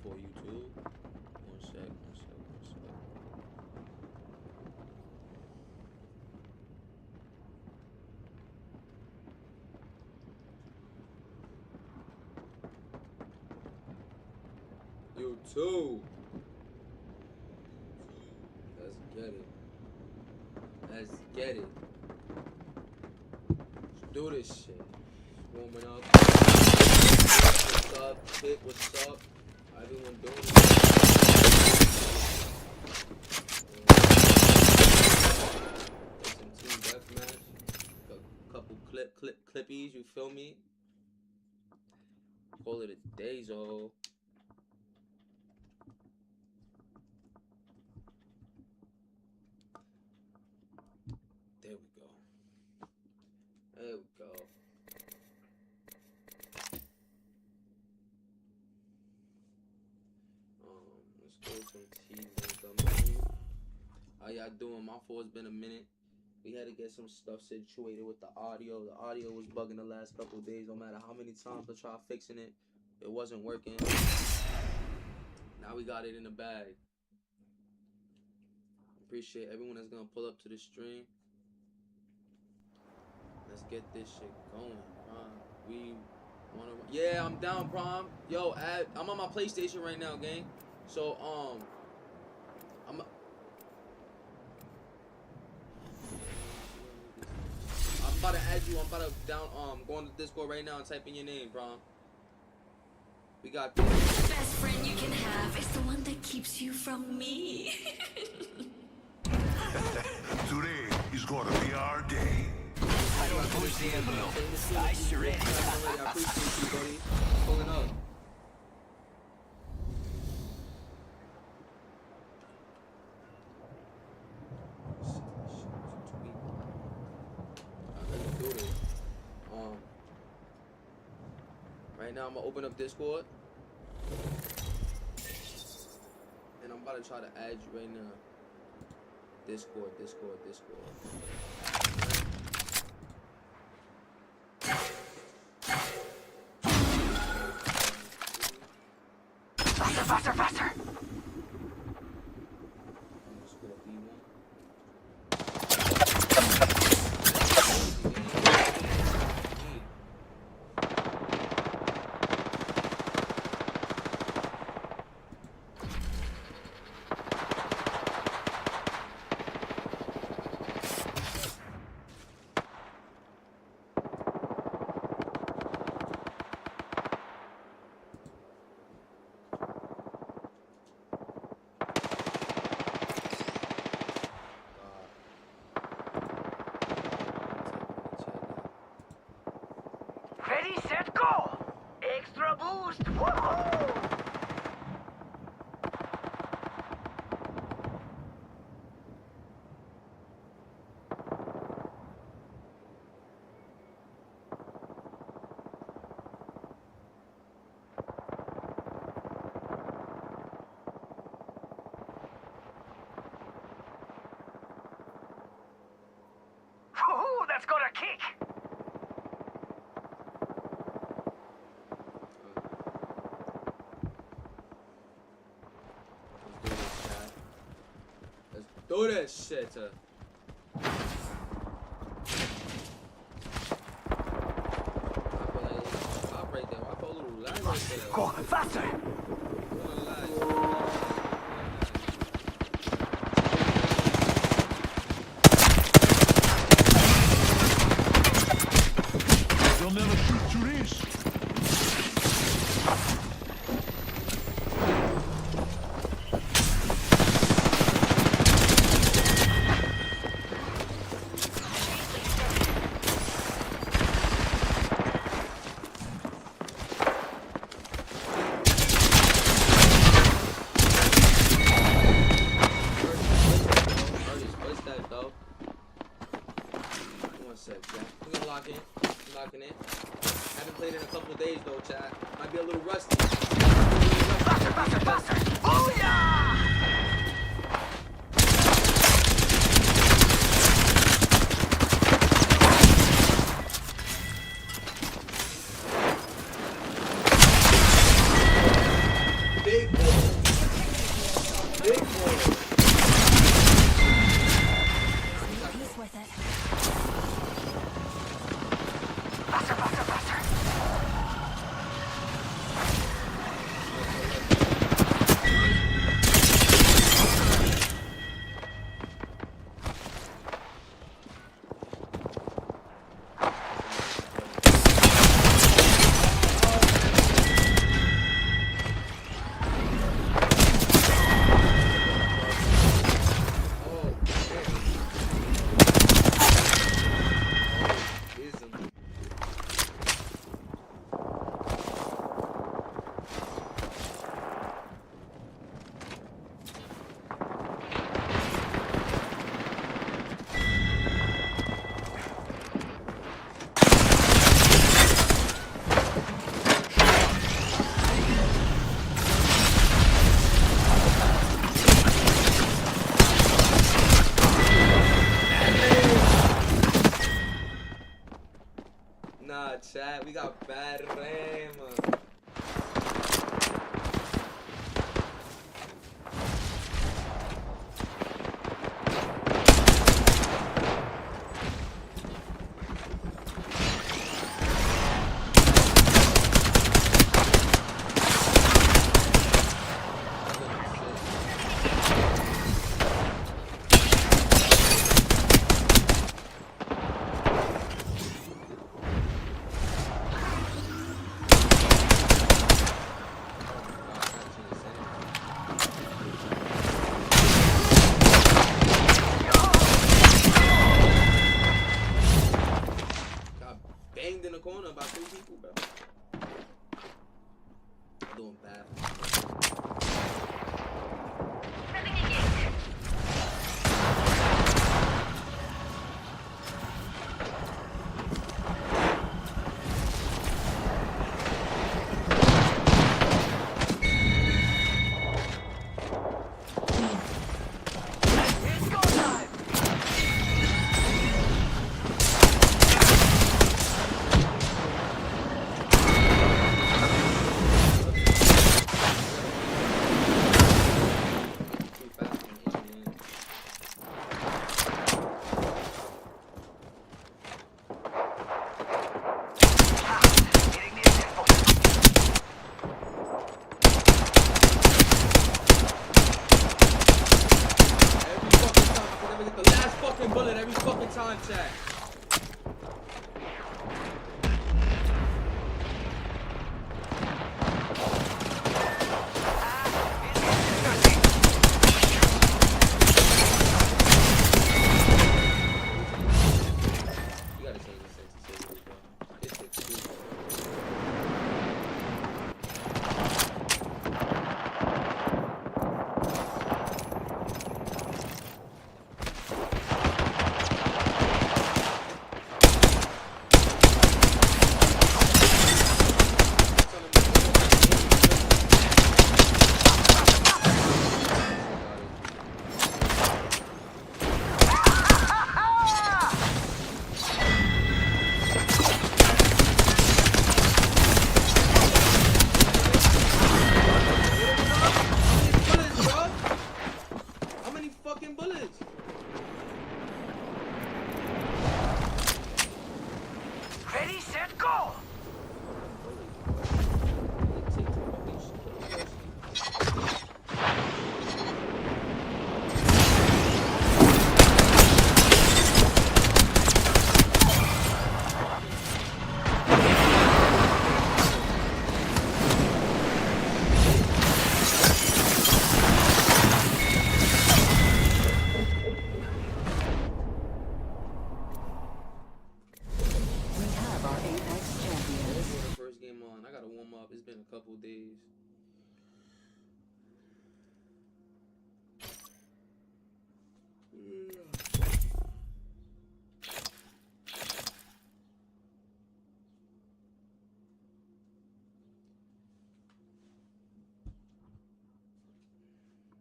for YouTube. One sec. YouTube. Let's get it. Let's do this shit. Warming up. What's up? Kit, what's up? How everyone doing? Some team deathmatch. A couple clippies, you feel me? Call it a day, zo. There we go. Let's go some tea. How y'all doing? My fault, it's been a minute. We had to get some stuff situated with the audio. The audio was bugging the last couple of days. No matter how many times I tried fixing it, it wasn't working. Now we got it in the bag. Appreciate everyone that's gonna pull up to the stream. Let's get this shit going, Prom. Yeah, I'm down, Prom. Yo, I'm on my PlayStation right now, gang. So, I'm about to add you. I'm about to go on the Discord right now and type in your name, Prom. We got this. Best friend you can have is the one that keeps you from me. Today is gonna be our day. I don't push the envelope. I sure is. I appreciate you, buddy. Pulling up. Let's do this. Right now I'm gonna open up Discord. And I'm about to try to add you right now. Discord. Faster. Ready, set, go! Extra boost! Woohoo! Woohoo! That's got a kick! Do that shit. Stop right there. Why put a little line right there? Go faster! They'll never shoot through this. Locking in. Haven't played in a couple of days though, chat. Might be a little rusty. Faster! Oh yeah! Big Nah, chat, we got bad RAM. Banged in the corner by 2 people, bro. Doing bad. It's go time! Too fast and hitting me. Getting near this point. Every fucking time, I can never get the last fucking bullet every fucking time, chat. You gotta change the sensitivity, bro. This shit's too bullets, bro. How many fucking bullets? Ready, set, go! We have our Apex champions. Before the first game on, I gotta warm up. It's been a couple days.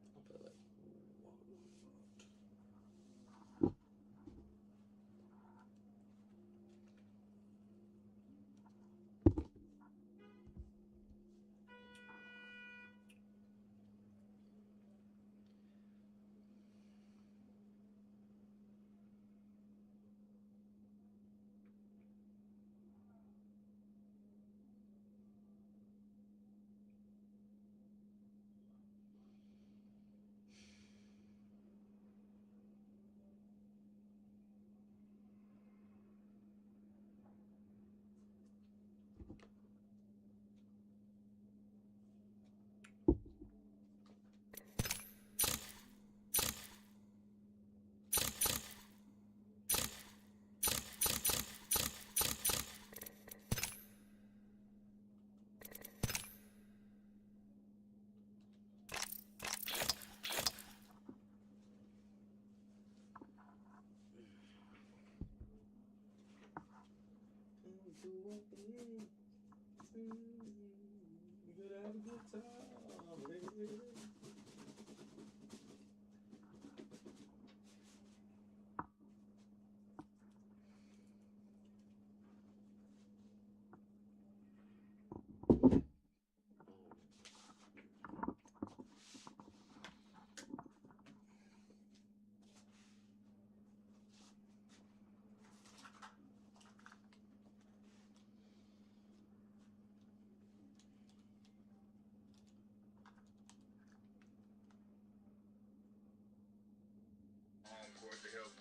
I'll put like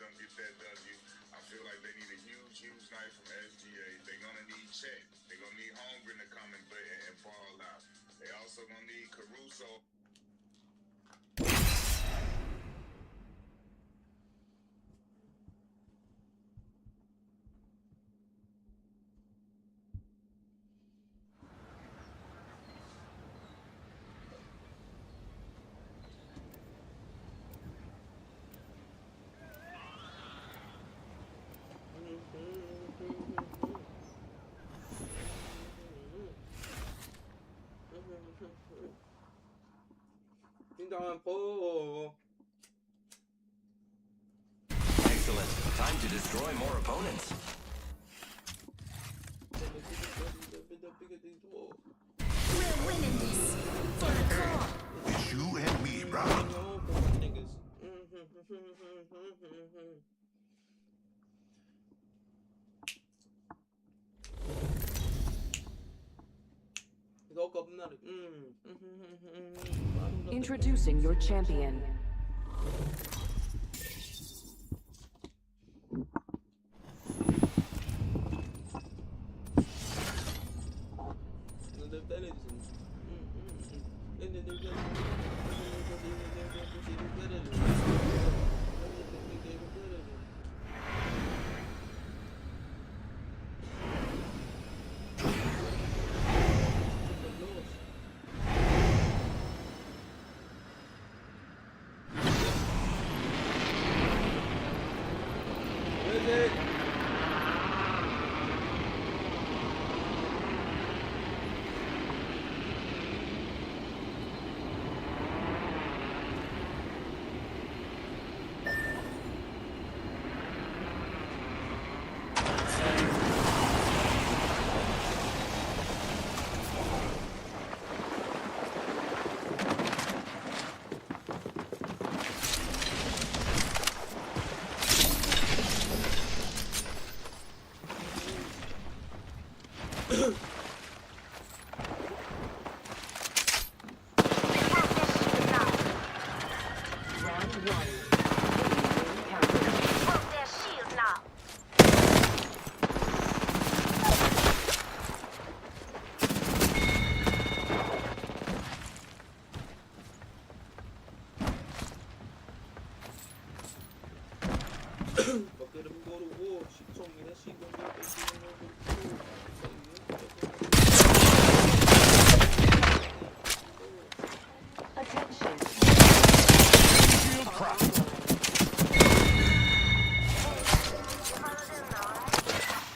them get that W. I feel like they need a huge night from SGA. They're gonna need Chet. They're gonna need Holmgren to come and play and ball out. They also gonna need Caruso. Excellent. Time to destroy more opponents. We're winning this for the call. It's you and me, bro. Introducing your champion.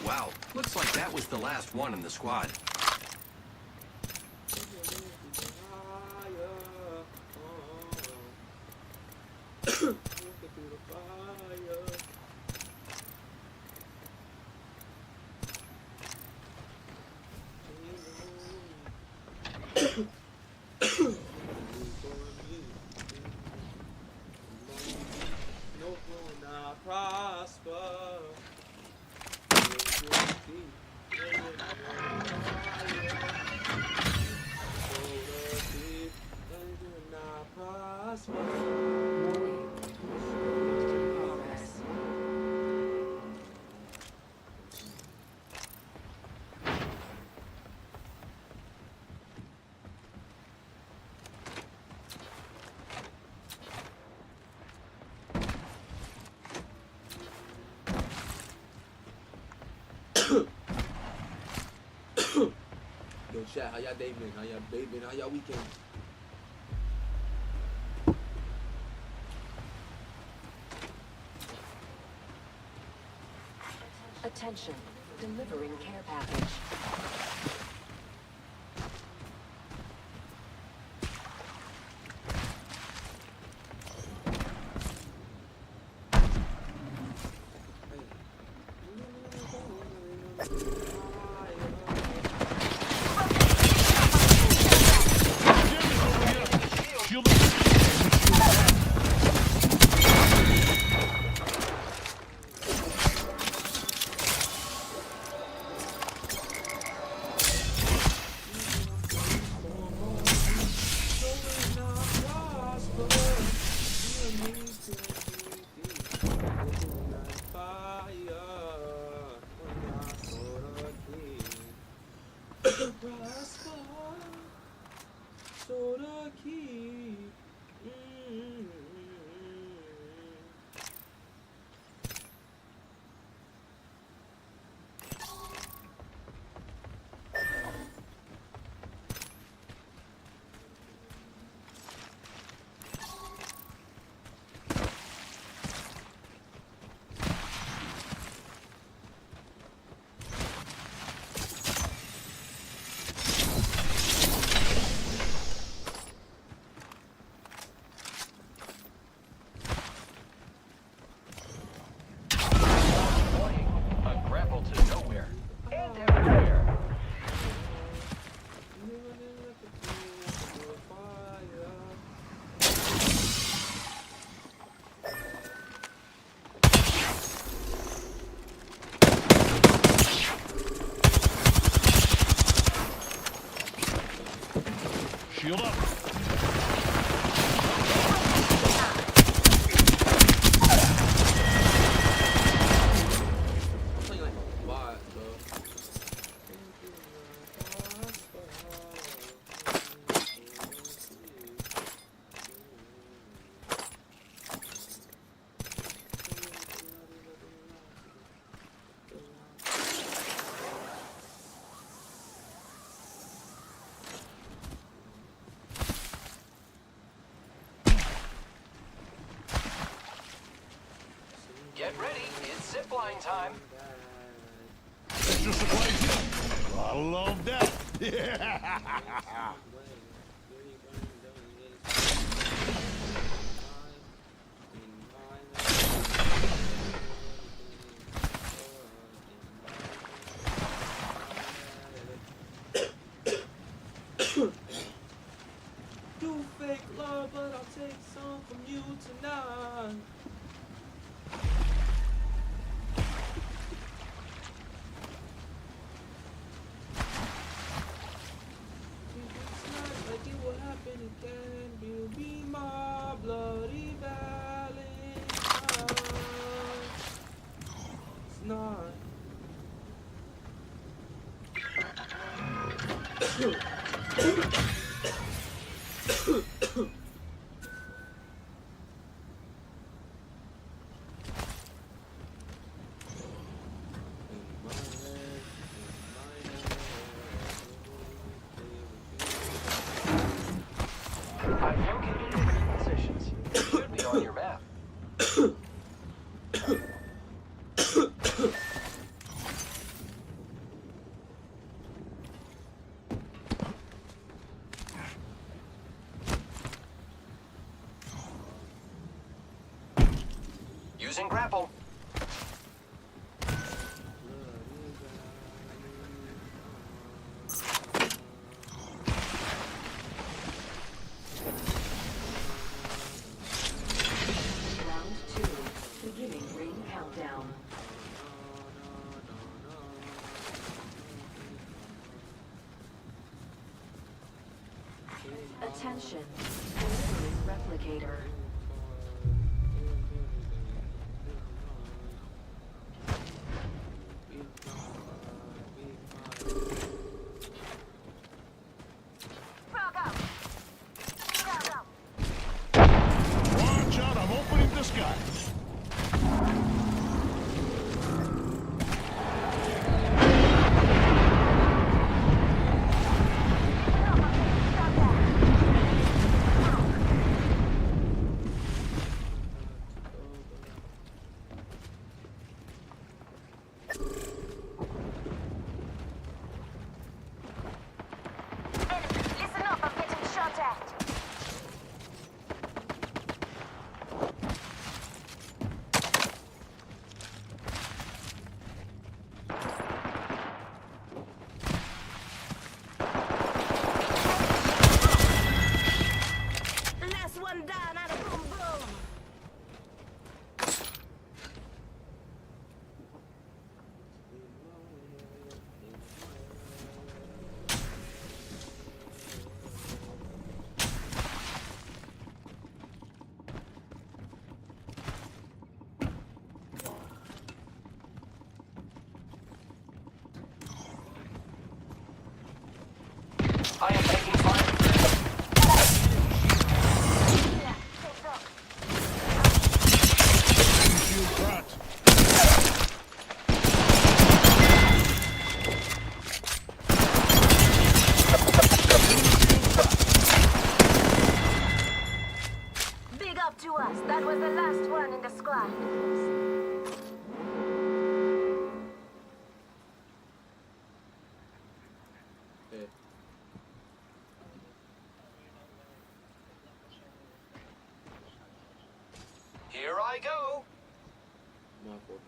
Wow, looks like that was the last one in the squad. Yo, chat, how y'all day been? How y'all day been? How y'all weekend? Attention, delivering care package. prosper. So the key. A grapple to nowhere. And everywhere. Shield up. I'm playing like a bot, bro. Get ready, it's zipline time. Extra supplies here. I love that. Yeah. You fake love, but I'll take some from you tonight. It's not like it will happen again. You'll be my bloody valentine. It's not. I've located enemy positions. Should be on your map. Using grapple. Round 2. Beginning ring countdown. Attention. Delivering replicator. Watch out, I'm opening the sky.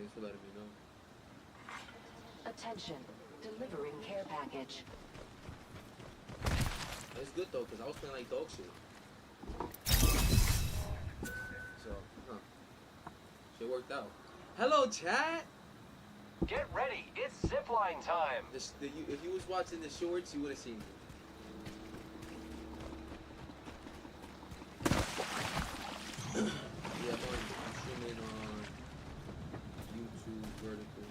Thanks for letting me know. Attention. Delivering care package. It's good though, cause I was playing like dog shit. So, shit worked out. Hello, chat. Get ready, it's zipline time. If you was watching the shorts, you would have seen me. Yeah, I'm streaming on YouTube vertical.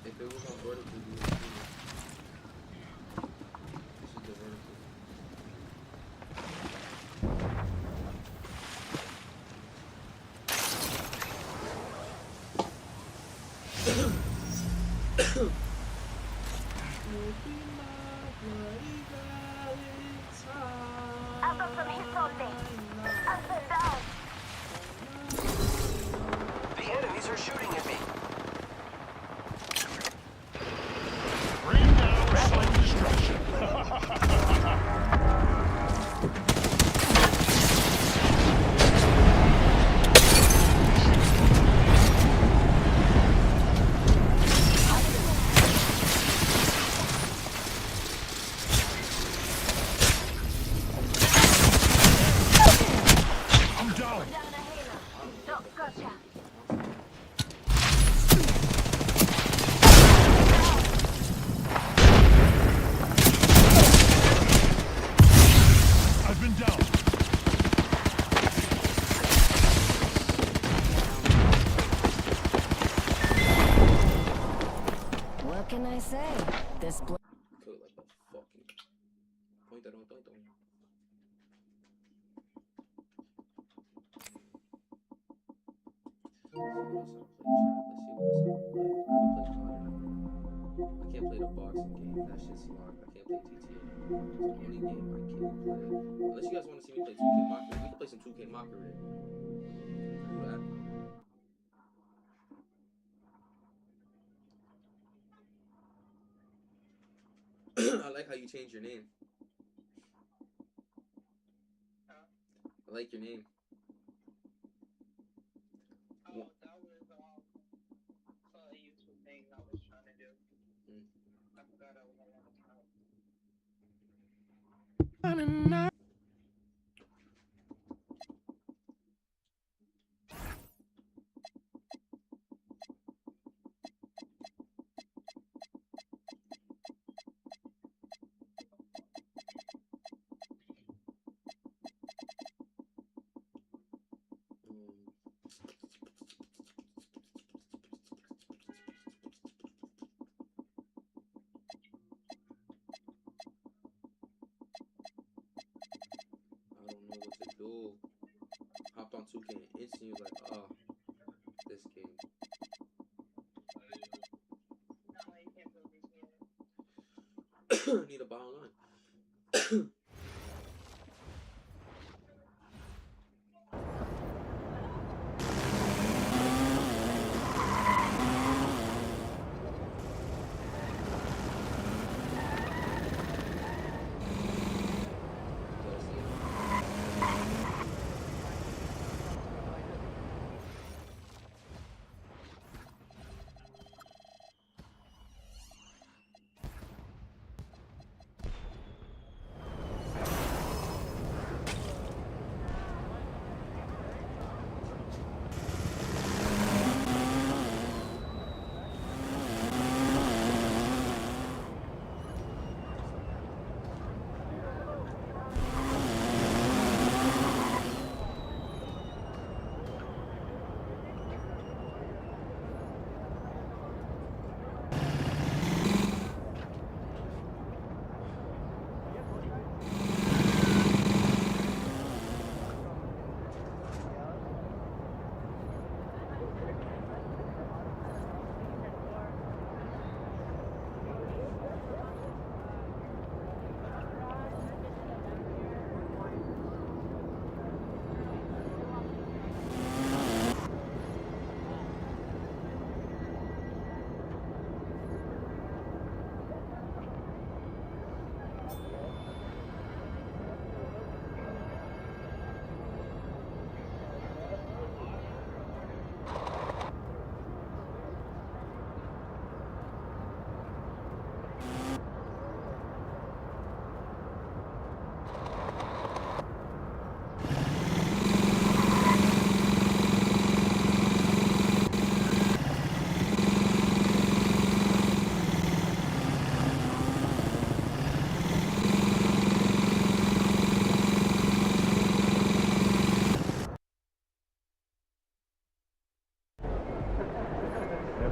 If it was on vertical, you would see it. This is the vertical. The enemies are shooting at me. Rain down, slight destruction. I'm down. I've been down. What can I say? This Cook like a fucking. Point that on. I can't play the boxing game. That shit's locked. I can't play GTA. It's the only game I can't play. Unless you guys want to see me play 2K Mockery. We can play some 2K Mockery. Do that. I like how you changed your name. I like your name. That was a YouTube thing I was trying to do. I forgot I was on one account. I don't know what to do. Hopped on 2K and instantly was like, oh, this game. No, you can't build this yet. Need to buy online.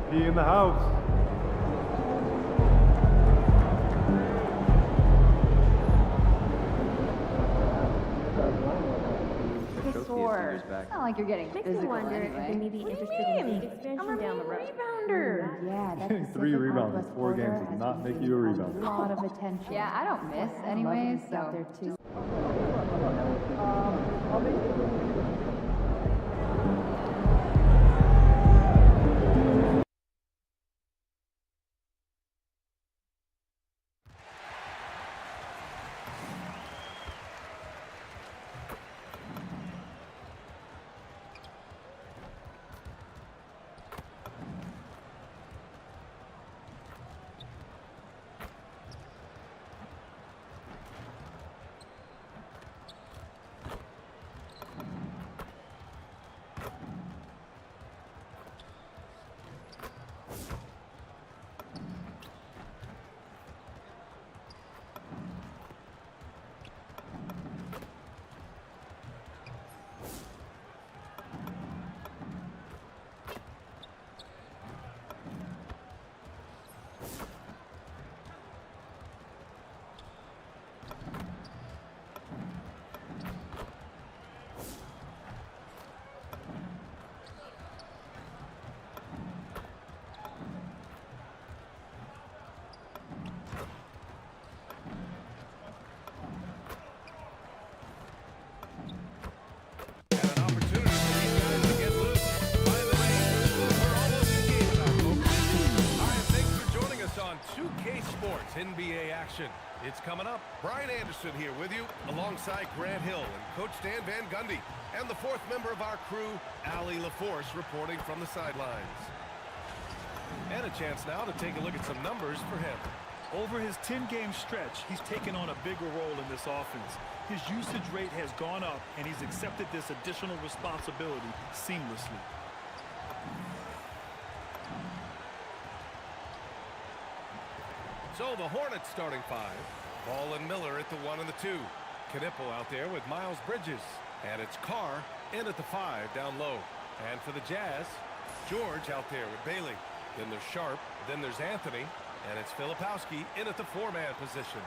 MVP in the house. Sore. It's not like you're getting physical anyway. May be interested in league expansion down the road. Rebounder. Yeah, that's Getting 3 rebounds in 4 games does not make you a rebounder. a lot of attention. Yeah, I don't miss anyways, so. There too. NBA action. It's coming up. Brian Anderson here with you, alongside Grant Hill and Coach Dan Van Gundy, and the fourth member of our crew, Ali LaForce, reporting from the sidelines. And a chance now to take a look at some numbers for him. Over his 10-game stretch, he's taken on a bigger role in this offense. His usage rate has gone up, and he's accepted this additional responsibility seamlessly. So the Hornets starting 5. Ball and Miller at the 1 and the 2. Knipple out there with Miles Bridges. And it's Carr in at the 5 down low. And for the Jazz, George out there with Bailey. Then there's Sharp. Then there's Anthony. And it's Filipowski in at the 4-man position.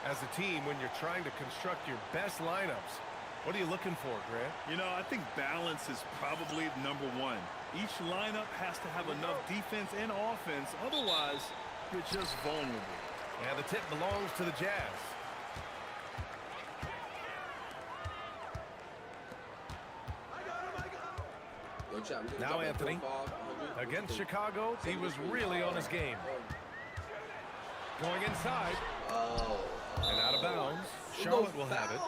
As a team, when you're trying to construct your best lineups, what are you looking for, Grant? You know, I think balance is probably number one. Each lineup has to have enough defense and offense. Otherwise, you're just vulnerable. And the tip belongs to the Jazz. Now Anthony. Against Chicago, he was really on his game. Going inside. And out of bounds. Charlotte will have it.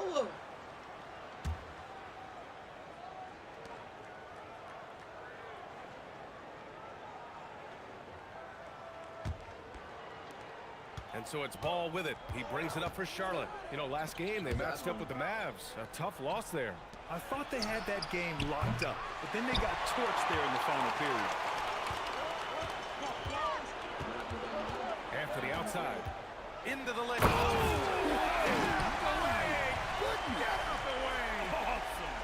And so it's Ball with it. He brings it up for Charlotte. You know, last game they matched up with the Mavs. A tough loss there. I thought they had that game locked up, but then they got torched there in the final period. Anthony outside. Into the lane. Oh! Out the way! Get out the way! Awesome.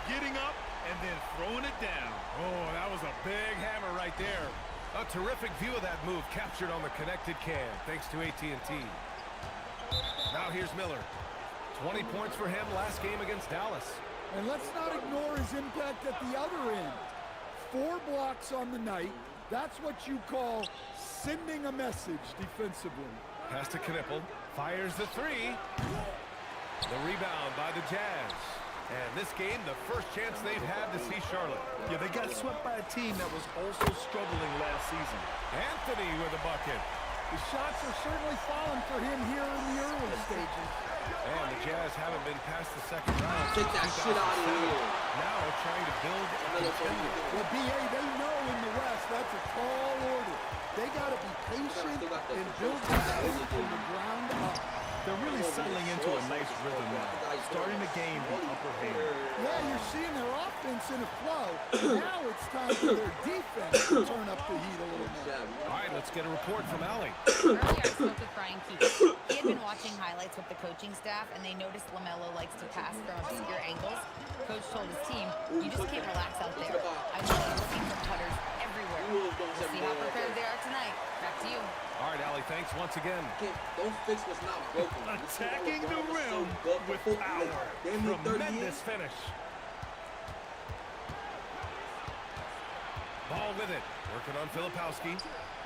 Getting up and then throwing it down. Oh, that was a big hammer right there. A terrific view of that move captured on the connected cam, thanks to AT&T. Now here's Miller. 20 points for him last game against Dallas. And let's not ignore his impact at the other end. 4 blocks on the night. That's what you call sending a message defensively. Pass to Knipple. Fires the 3. The rebound by the Jazz. And this game, the first chance they've had to see Charlotte. Yeah, they got swept by a team that was also struggling last season. Anthony with a bucket. The shots are certainly falling for him here in the early stages. And the Jazz haven't been past the second round. Take that shit out of here. Now trying to build a contender. Well, B.A., they know in the West that's a tall order. They got to be patient and build this thing from the ground up. They're really settling into a nice rhythm now, starting to gain the upper hand. Yeah, you're seeing their offense in a flow. Now it's time for their defense to turn up the heat a little more. All right, let's get a report from Allie. Earlier, I spoke with Brian Keefe. He had been watching highlights with the coaching staff, and they noticed LaMelo likes to pass from obscure angles. Coach told his team, you just can't relax out there. I want you looking for cutters everywhere. once again. Don't fix what's not broken. Attacking the rim with power. Tremendous finish. Ball with it. Working on Filipowski.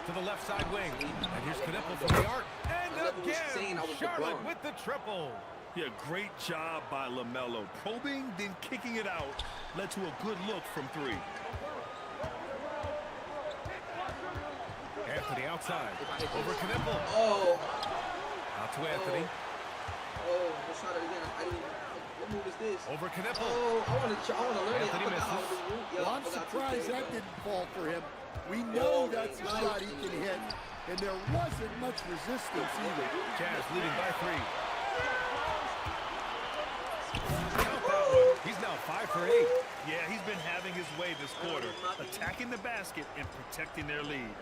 To the left side wing. And here's Knipple from the arc. And again, Charlotte with the triple. Yeah, great job by LaMelo. Probing, then kicking it out. Led to a good look from three. Anthony outside. Over Knipple. Oh. Out to Anthony. Oh, let's try that again. I didn't. What move is this? Over Knipple. Oh, I want to learn Anthony it. misses. Well, I'm surprised that didn't fall for him. We know that's a shot he can hit, and there wasn't much resistance either. Jazz leading by 3. Count that one. He's now 5 for 8. Yeah, he's been having his way this quarter, attacking the basket and protecting their lead.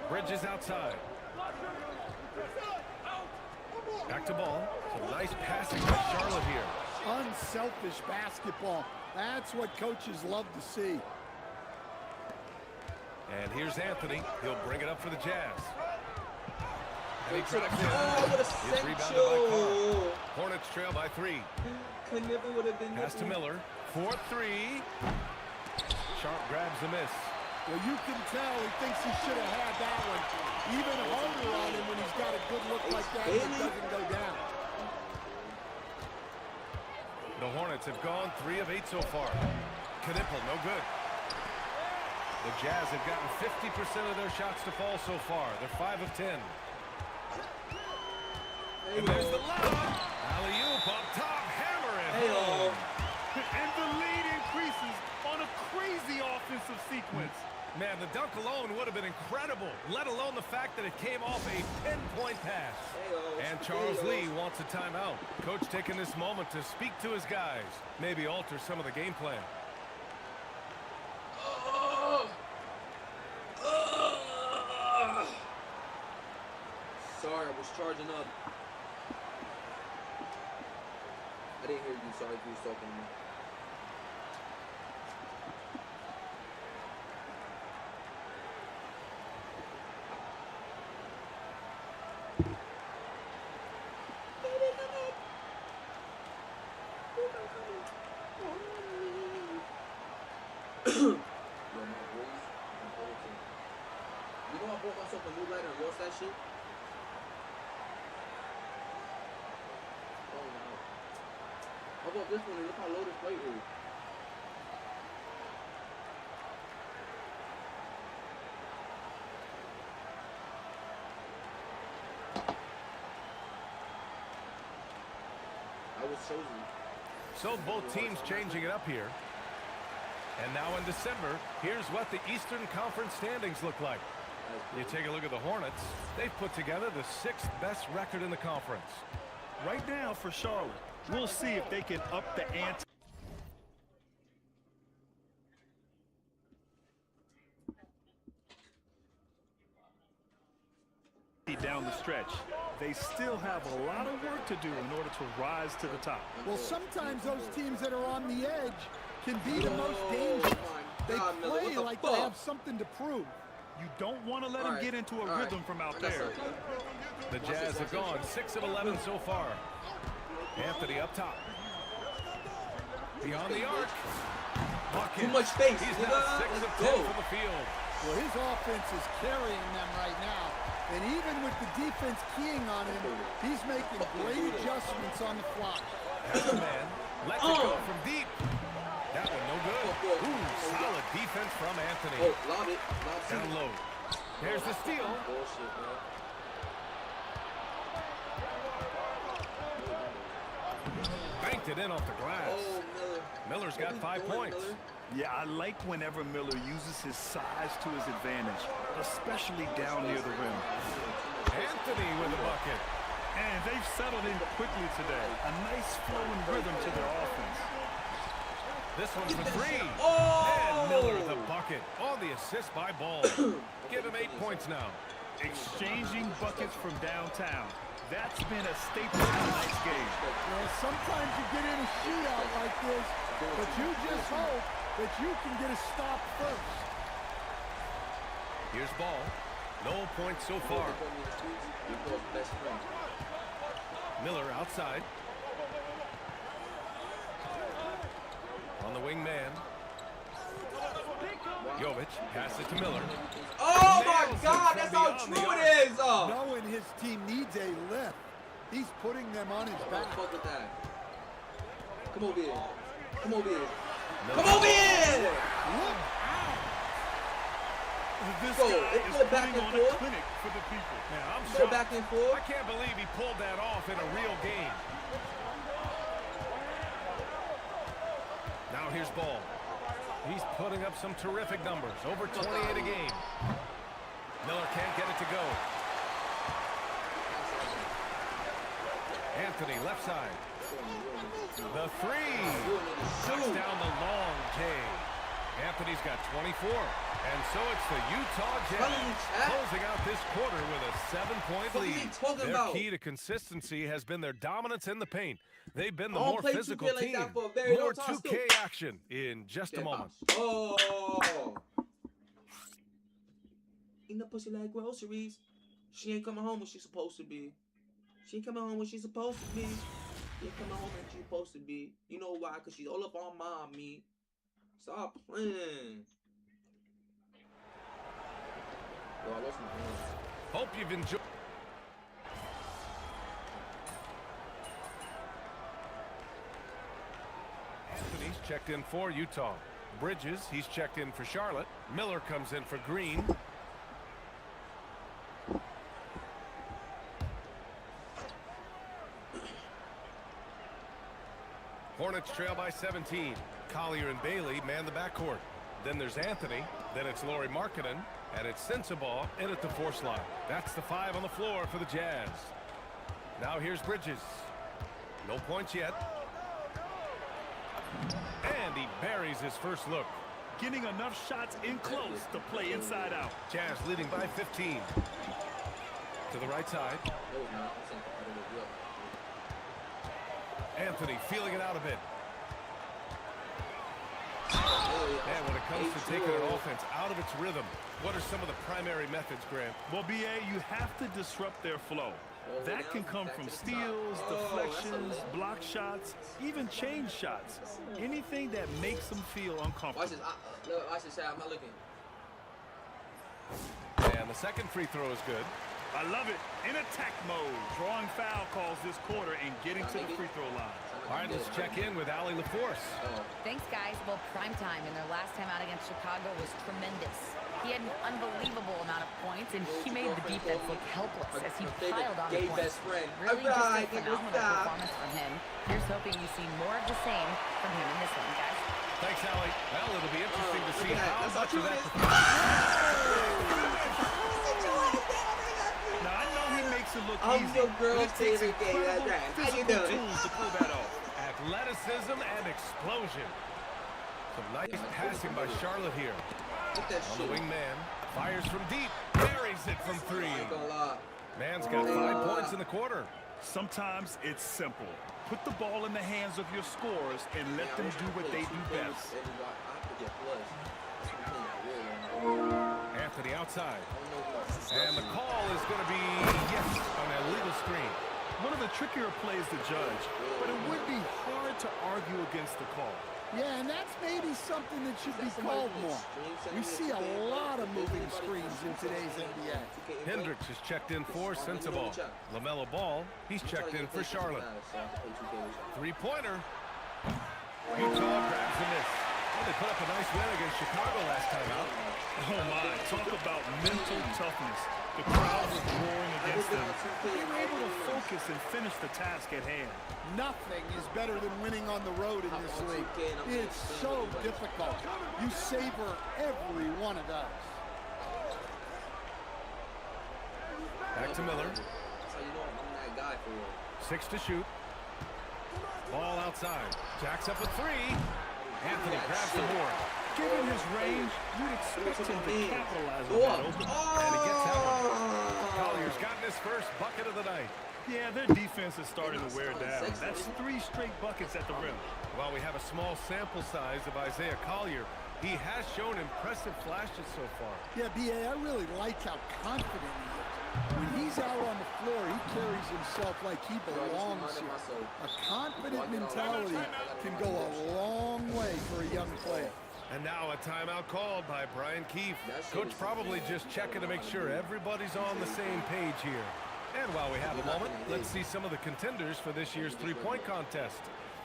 Bridges outside. Back to ball. Some nice passing by Charlotte here. Unselfish basketball. That's what coaches love to see. And here's Anthony. He'll bring it up for the Jazz. And he Oh, drops it. what a It's rebounded by central. Carr. Hornets trail by 3. Knipple would have been Pass to Miller. 4-3. Sharp grabs the miss. Well, you can tell he thinks he should have had that one. Even harder on him when he's got a good look like that and it doesn't go down. The Hornets have gone 3 of 8 so far. Knipple, no good. The Jazz have gotten 50% of their shots to fall so far. They're 5 of 10. And there's the lob. Alley-oop up top, hammer it home. And the lead increases on a crazy offensive sequence. Man, the dunk alone would have been incredible, let alone the fact that it came off a pinpoint pass. And Charles Lee wants a timeout. Coach taking this moment to speak to his guys, maybe alter some of the game plan. Sorry, I was charging up. I didn't hear you. Sorry if you was talking to me. You know I bought myself a new lighter and lost that shit? Oh no. How about this one? Look how low this plate is. I was chosen. So both teams changing it up here. And now in December, here's what the Eastern Conference standings look like. You take a look at the Hornets. They've put together the 6th best record in the conference. Right now for Charlotte, we'll see if they can up the ante. Down the stretch, they still have a lot of work to do in order to rise to the top. Well, sometimes those teams that are on the edge can be the most dangerous. They play like they have something to prove. You don't want to let them get into a rhythm from out there. The Jazz have gone 6 of 11 so far. Anthony up top. Beyond the arc. Bucket. Too much space. He's now 6 of 10 from the field. Well, his offense is carrying them right now. And even with the defense keying on him, he's making great adjustments on the fly. That's the man. Let's it go from deep. That one no good. Ooh, solid defense from Anthony. Oh, lob it. Down low. There's the steal. Bullshit, man. Banked it in off the glass. Oh, Miller. Miller's got 5 points. Miller? Yeah, I like whenever Miller uses his size to his advantage, especially down near the rim. Anthony with the bucket. And they've settled in quickly today. A nice flowing rhythm to their offense. This one's for 3. Oh! And Miller with the bucket on the assist by Ball. Give him 8 points now. Exchanging buckets from downtown. That's been a staple in tonight's game. Well, sometimes you get in a shootout like this, but you just hope that you can get a stop first. Here's Ball. No points so far. Miller outside. On the wing man. Jovic passes it to Miller. Oh my God, that's how true it is! Knowing his team needs a lift, he's putting them on his back. Fuck with that. Come over here. Come over here. Come over here! Look out! This Go, guy it is go back putting and on a forth. clinic for the people. Man, I'm Go shocked. back and forth. I can't believe he pulled that off in a real game. Now here's Ball. He's putting up some terrific numbers. Over 28 a game. Miller can't get it to go. Anthony, left side. The three. Knocks down the long J. Anthony's got 24. And so it's the Utah Jazz closing out this quarter with a 7-point lead. Their key to consistency has been their dominance in the paint. They've been the more physical team. More 2K action in just a moment. Oh! Eating the pussy like groceries. She ain't coming home when she's supposed to be. She ain't coming home when she's supposed to be. She ain't coming home when she's supposed to be. You know why? Because she's all up on mommy. Stop playing. Yo, I lost my hands. Hope you've enjoyed. Anthony's checked in for Utah. Bridges, he's checked in for Charlotte. Miller comes in for Green. Hornets trail by 17. Collier and Bailey man the backcourt. Then there's Anthony. Then it's Lauri Markkanen. And it's Sensabaugh in at the 4 slot. That's the 5 on the floor for the Jazz. Now here's Bridges. No points yet. And he buries his first look. Getting enough shots in close to play inside out. Jazz leading by 15. To the right side. Anthony feeling it out a bit. And when it comes to taking an offense out of its rhythm, what are some of the primary methods, Grant? Well, BA, you have to disrupt their flow. That can come from steals, deflections, block shots, even change shots. Anything that makes them feel uncomfortable. Watch this, I'm not looking. And the second free throw is good. I love it. In attack mode. Drawing foul calls this quarter and getting to the free throw line. All right, let's check in with Allie LaForce. Thanks, guys. Well, primetime in their last time out against Chicago was tremendous. He had an unbelievable amount of points, and he made the defense look helpless as he piled on the points. Really just a phenomenal performance from him. Here's hoping you see more of the same from him in this one, guys. Thanks, Allie. Well, it'll be interesting to see how much of that... Now, I know he makes it look I'm easy, your girl's but it takes favorite game. incredible How you physical doing? tools to pull that off. Athleticism and explosion. Some nice passing by Charlotte here. On the wing man. Fires from deep. Buries it from 3. Man's got 5 points in the quarter. Sometimes it's simple. Put the ball in the hands of your scorers and let them do what they do best. Anthony outside. And the call is going to be, yes, an illegal screen. One of the trickier plays to judge, but it would be hard to argue against the call. Yeah, and that's maybe something that should be called more. We see a lot of moving screens in today's NBA. Hendricks is checked in for Sensabaugh. LaMelo Ball, he's checked in for Charlotte. 3-pointer. Utah grabs the miss. Well, they put up a nice win against Chicago last time out. Oh my, talk about mental toughness. The crowd was roaring against them. They were able to focus and finish the task at hand. Nothing is better than winning on the road in this league. It's so difficult. You savor every one of those. Back to Miller. 6 to shoot. Ball outside. Jacks up a 3. Anthony grabs the board. Given his range, you'd expect him to capitalize on that open. And he gets that one. Collier's gotten his first bucket of the night. Yeah, their defense is starting to wear down. That's 3 straight buckets at the rim. While we have a small sample size of Isaiah Collier, He has shown impressive flashes so far. Yeah, B.A., I really like how confident he is. When he's out on the floor, he carries himself like he belongs here. A confident mentality can go a long way for a young player. And now a timeout called by Brian Keefe. Coach probably just checking to make sure everybody's on the same page here. And while we have a moment, let's see some of the contenders for this year's three-point contest.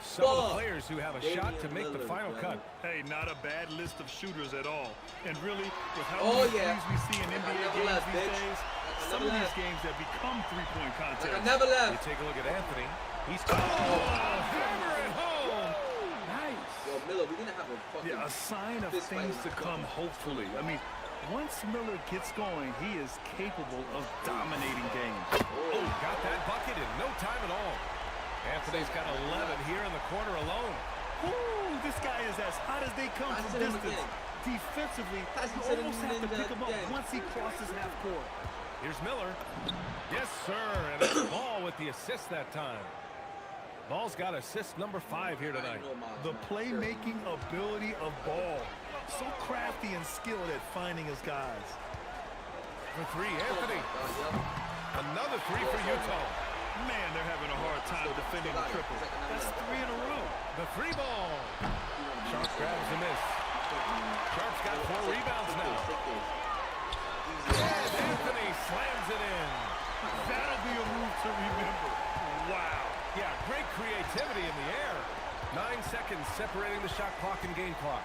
Some of the players who have a shot to make the final cut. Hey, not a bad list of shooters at all. And really, with how many threes we see in NBA games these days, some of these games have become three-point contests. You take a look at Anthony. He's hammer at home. Nice. Yo, Miller, we're gonna have a fucking a sign of things to come, hopefully. I mean, once Miller gets going, he is capable of dominating games. Oh, got that bucket in no time at all. Anthony's got 11 here in the corner alone. Ooh, this guy is as hot as they come from distance. Defensively, you almost have to pick him up once he crosses half court. Here's Miller. Yes, sir. And it's Ball with the assist that time. Ball's got assist number 5 here tonight. The playmaking ability of Ball. So crafty and skilled at finding his guys. For 3, Anthony. Another 3 for Utah. Man, they're having a hard time defending the triple. That's 3 in a row. The 3 ball. Sharp grabs the miss. Sharp's got 4 rebounds now. And Anthony slams it in. That'll be a move to remember. Wow. Yeah, great creativity in the air. 9 seconds separating the shot clock and game clock.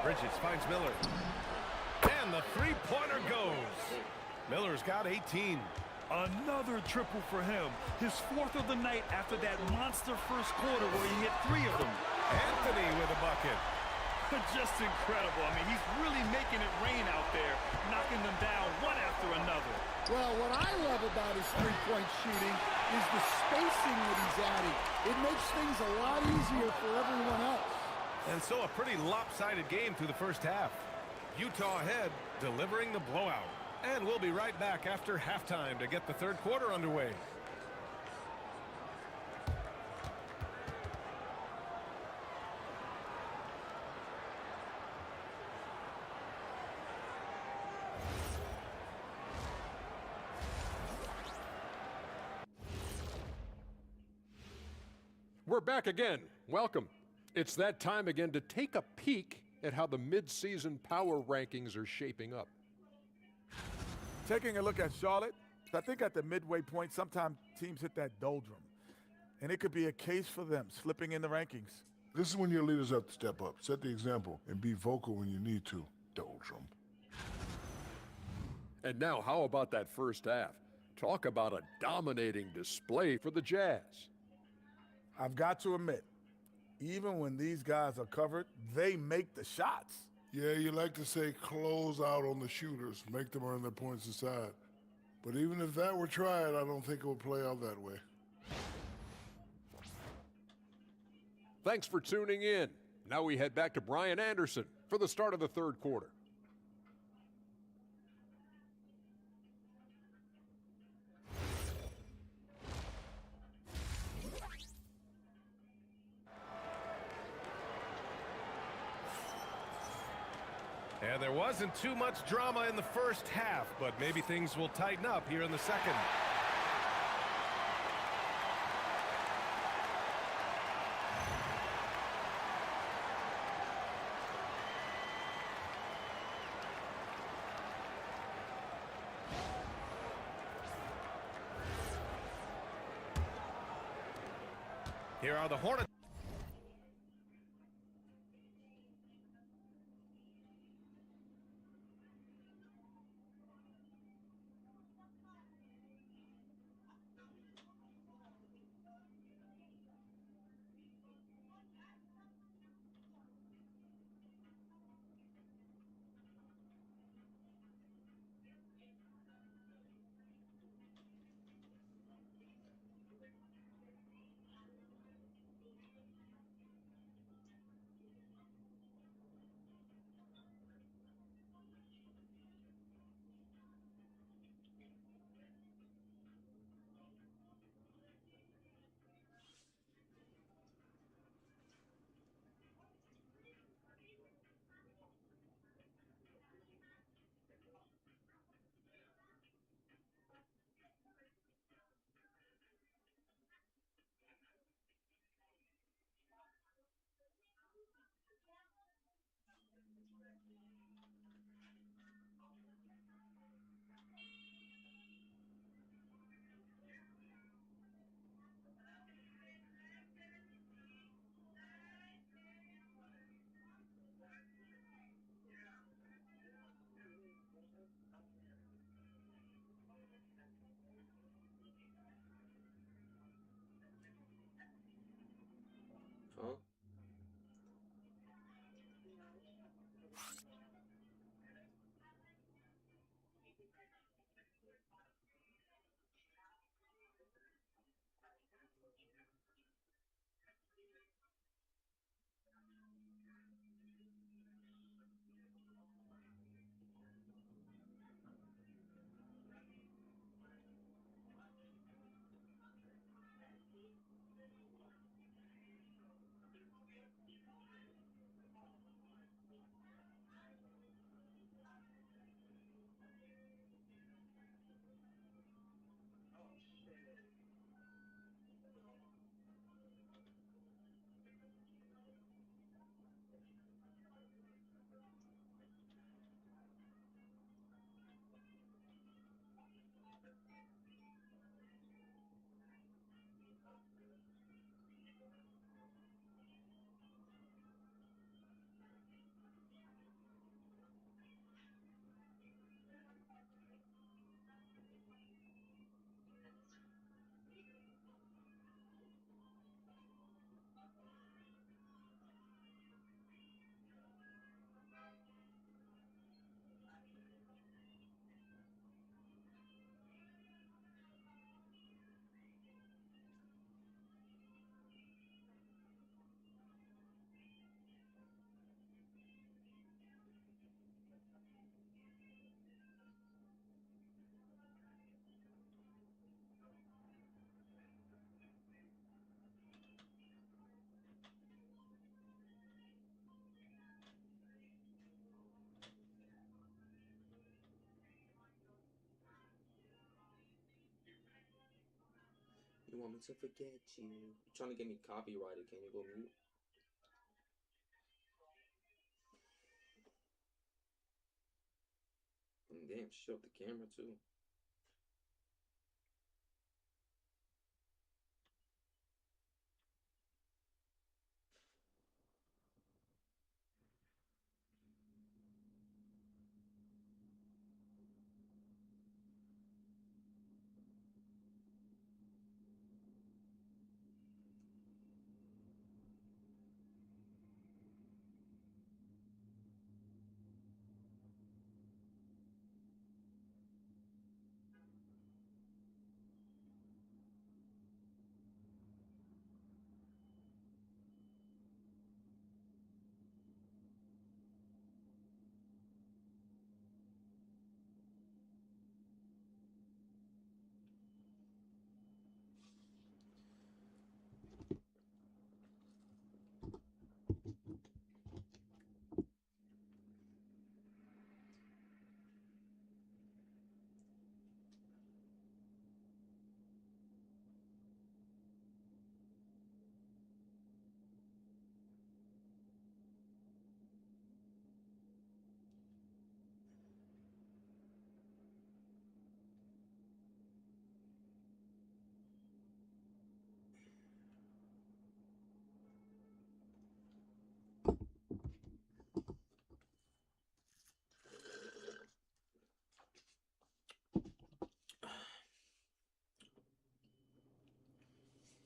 Bridges finds Miller. And the three-pointer goes. Miller's got 18. Another triple for him. His 4th of the night after that monster first quarter where he hit 3 of them. Anthony with a bucket. Just incredible. I mean, he's really making it rain out there, knocking them down one after another. Well, what I love about his three-point shooting is the spacing that he's adding. It makes things a lot easier for everyone else. And so a pretty lopsided game through the first half. Utah ahead, delivering the blowout. And we'll be right back after halftime to get the third quarter underway. We're back again. Welcome. It's that time again to take a peek at how the mid-season power rankings are shaping up. Taking a look at Charlotte, I think at the midway point, sometimes teams hit that doldrum. And it could be a case for them, slipping in the rankings. This is when your leaders have to step up, set the example, and be vocal when you need to. Doldrum. And now, how about that first half? Talk about a dominating display for the Jazz. I've got to admit, even when these guys are covered, they make the shots. Yeah, you like to say close out on the shooters, make them earn their points inside. But even if that were tried, I don't think it would play out that way. Thanks for tuning in. Now we head back to Brian Anderson for the start of the third quarter. And there wasn't too much drama in the first half, but maybe things will tighten up here in the second. Here are the Hornets. You want me to forget you? You trying to get me copyrighted? Can you go mute? Damn, shut up the camera too.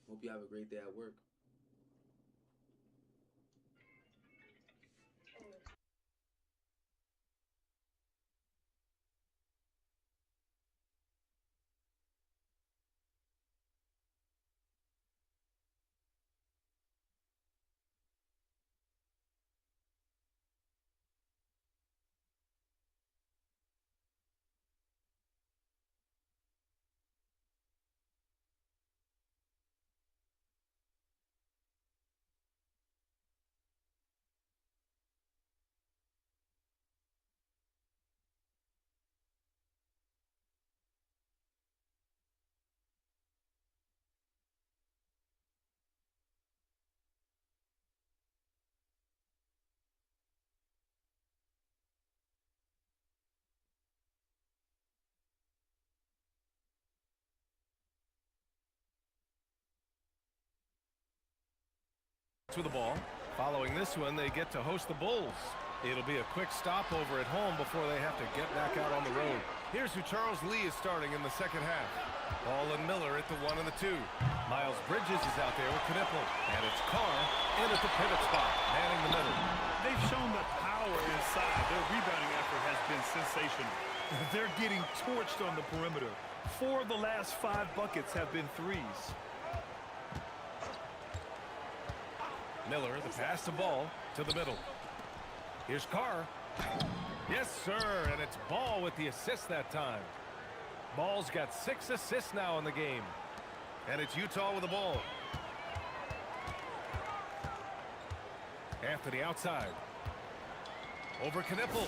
Hope you have a great day at work. To the ball. Following this one, they get to host the Bulls. It'll be a quick stopover at home before they have to get back out on the road. Here's who Charles Lee is starting in the second half. Ball and Miller at the 1 and the 2. Miles Bridges is out there with Knipple. And it's Carr in at the pivot spot, manning the middle. They've shown the power inside. Their rebounding effort has been sensational. They're getting torched on the perimeter. 4 of the last 5 buckets have been threes. Miller, the pass to Ball to the middle. Here's Carr. Yes, sir, and it's Ball with the assist that time. Ball's got 6 assists now in the game. And it's Utah with the ball. Anthony outside. Over Knipple.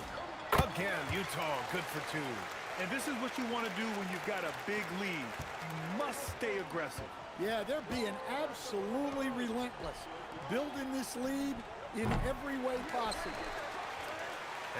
Again, Utah good for 2. And this is what you want to do when you've got a big lead. You must stay aggressive. Yeah, they're being absolutely relentless. Building this lead in every way possible.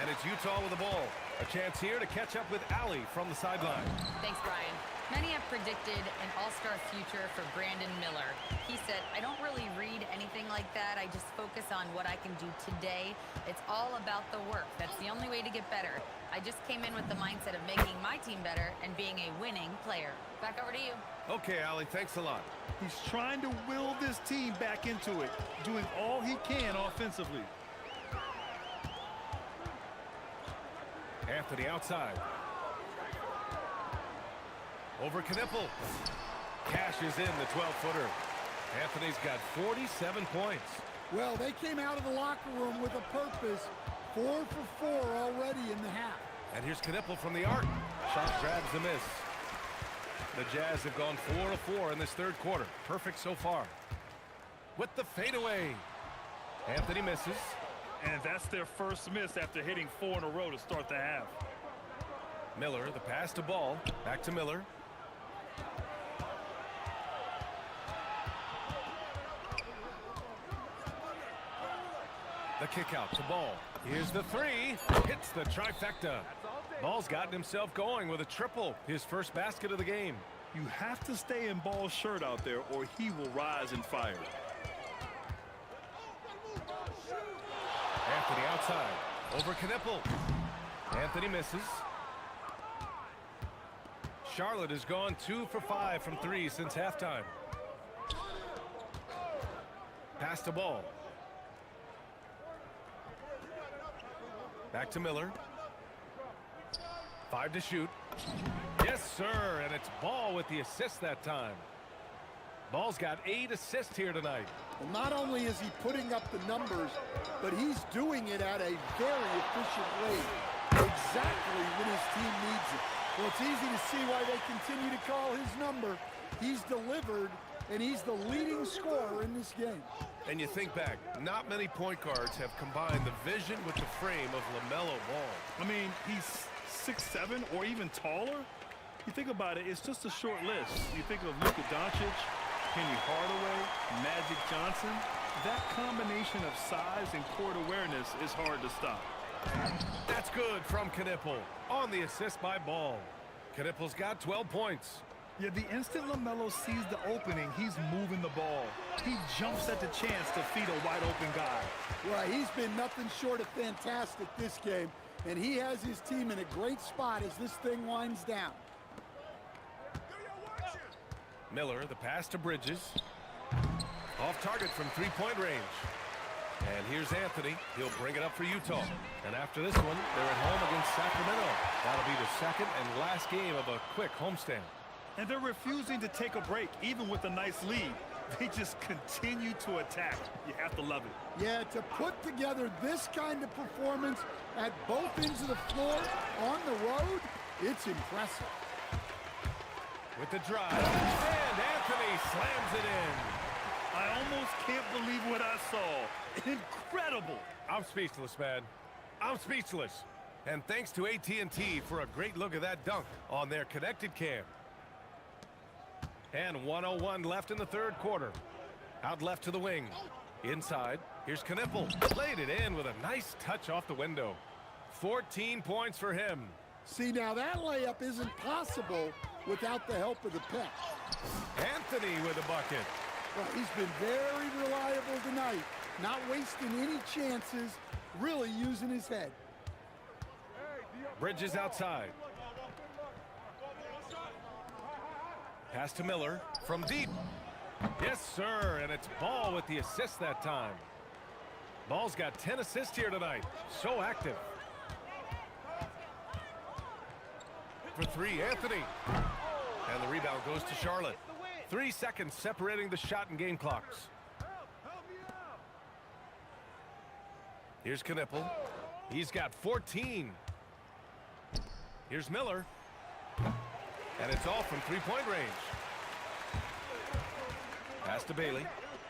And it's Utah with the ball. A chance here to catch up with Allie from the sideline. Thanks, Brian. Many have predicted an all-star future for Brandon Miller. He said, I don't really read anything like that. I just focus on what I can do today. It's all about the work. That's the only way to get better. I just came in with the mindset of making my team better and being a winning player. Back over to you. Okay, Allie, thanks a lot. He's trying to will this team back into it, doing all he can offensively. Anthony outside. Over Knipple. Cashes in the 12-footer. Anthony's got 47 points. Well, they came out of the locker room with a purpose. 4 for 4 already in the half. And here's Knipple from the arc. Shot grabs the miss. The Jazz have gone 4 of 4 in this third quarter. Perfect so far. With the fadeaway. Anthony misses. And that's their first miss after hitting 4 in a row to start the half. Miller, the pass to Ball. Back to Miller. The kick out to Ball. Here's the three. Hits the trifecta. Ball's gotten himself going with a triple. His first basket of the game. You have to stay in Ball's shirt out there or he will rise and fire. Anthony outside. Over Knipple. Anthony misses. Charlotte has gone 2 for 5 from 3 since halftime. Pass to Ball. Back to Miller. 5 to shoot. Yes, sir, and it's Ball with the assist that time. Ball's got 8 assists here tonight. Well, not only is he putting up the numbers, but he's doing it at a very efficient rate. Exactly when his team needs it. Well, it's easy to see why they continue to call his number. He's delivered, and he's the leading scorer in this game. And you think back, not many point guards have combined the vision with the frame of LaMelo Ball. I mean, he's 6'7" or even taller. You think about it, it's just a short list. You think of Luka Doncic, Penny Hardaway, Magic Johnson. That combination of size and court awareness is hard to stop. That's good from Knipple on the assist by Ball. Knipple's got 12 points. Yeah, the instant LaMelo sees the opening, he's moving the ball. He jumps at the chance to feed a wide-open guy. Right, he's been nothing short of fantastic this game, and he has his team in a great spot as this thing winds down. Miller, the pass to Bridges. Off target from three-point range. And here's Anthony. He'll bring it up for Utah. And after this one, they're at home against Sacramento. That'll be the second and last game of a quick homestand. And they're refusing to take a break, even with a nice lead. They just continue to attack. You have to love it. Yeah, to put together this kind of performance at both ends of the floor on the road, it's impressive. With the drive, and Anthony slams it in. I almost can't believe what I saw. Incredible. I'm speechless, man. I'm speechless. And thanks to AT&T for a great look at that dunk on their connected cam. And 1:01 left in the third quarter. Out left to the wing. Inside, here's Knipple. Laid it in with a nice touch off the window. 14 points for him. See, now that layup isn't possible without the help of the pep. Anthony with a bucket. Well, he's been very reliable tonight. Not wasting any chances, really using his head. Bridges outside. Pass to Miller from deep. Yes, sir, and it's Ball with the assist that time. Ball's got 10 assists here tonight. So active. For three, Anthony. And the rebound goes to Charlotte. 3 seconds separating the shot and game clocks. Here's Knipple. He's got 14. Here's Miller. And it's all from three-point range. Pass to Bailey.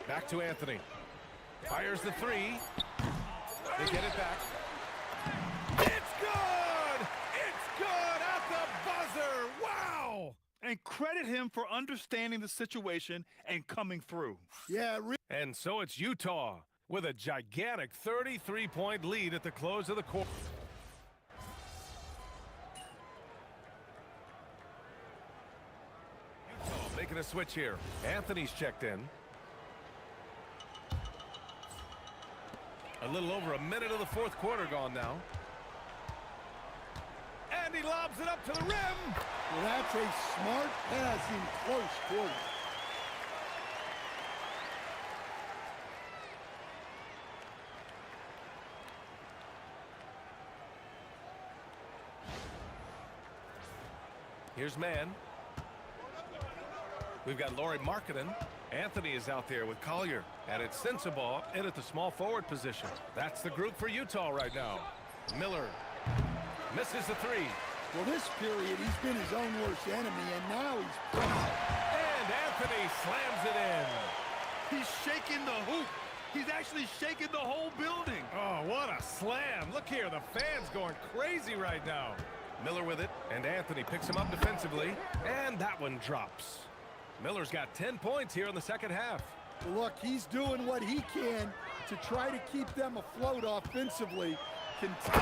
Back to Anthony. Fires the three. They get it back. It's good! It's good at the buzzer! Wow! And credit him for understanding the situation and coming through. Yeah, and so it's Utah with a gigantic 33-point lead at the close of the quarter. Utah making a switch here. Anthony's checked in. A little over a minute of the fourth quarter gone now. And he lobs it up to the rim. Well, that's a smart pass in close quarters. Here's man. We've got Lauri Markkanen. Anthony is out there with Collier. And it's Sensabaugh in at the small forward position. That's the group for Utah right now. Miller misses the three. Well, this period, he's been his own worst enemy, and now he's pressing. And Anthony slams it in. He's shaking the hoop. He's actually shaking the whole building. Oh, what a slam. Look here, the fans going crazy right now. Miller with it, and Anthony picks him up defensively, and that one drops. Miller's got 10 points here in the second half. Look, he's doing what he can to try to keep them afloat offensively. Oh, my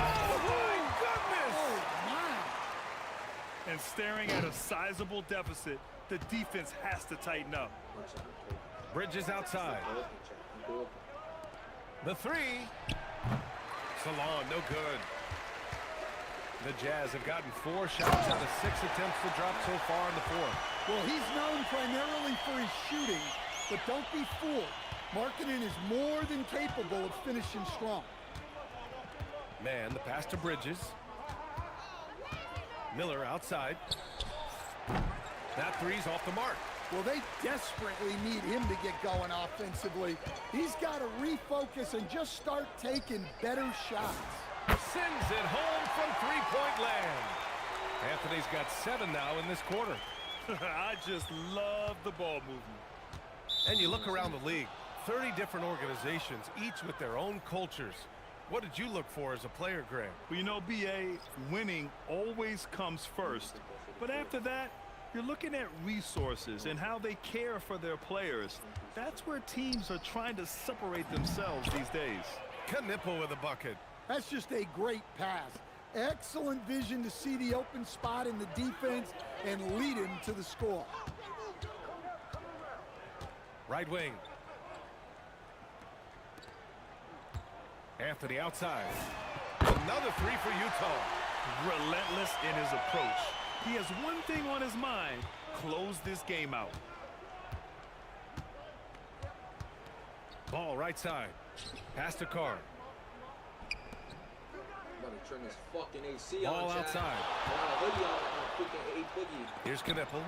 goodness! Oh, my. And staring at a sizable deficit, the defense has to tighten up. Bridges outside. The three. Salon, no good. The Jazz have gotten 4 shots out of 6 attempts to drop so far in the fourth. Well, he's known primarily for his shooting, but don't be fooled. Markkanen is more than capable of finishing strong. Man, the pass to Bridges. Miller outside. That three's off the mark. Well, they desperately need him to get going offensively. He's got to refocus and just start taking better shots. Sends it home from three-point land. Anthony's got 7 now in this quarter. I just love the ball movement. And you look around the league, 30 different organizations, each with their own cultures. What did you look for as a player, Grant? Well, you know, B.A., winning always comes first. But after that, you're looking at resources and how they care for their players. That's where teams are trying to separate themselves these days. Knipple with a bucket. That's just a great pass. Excellent vision to see the open spot in the defense and lead him to the score. Right wing. Anthony outside. Another three for Utah. Relentless in his approach. He has one thing on his mind: close this game out. Ball right side. Pass to Carr. Gotta turn this fucking AC ball on, outside. Here's Knipple.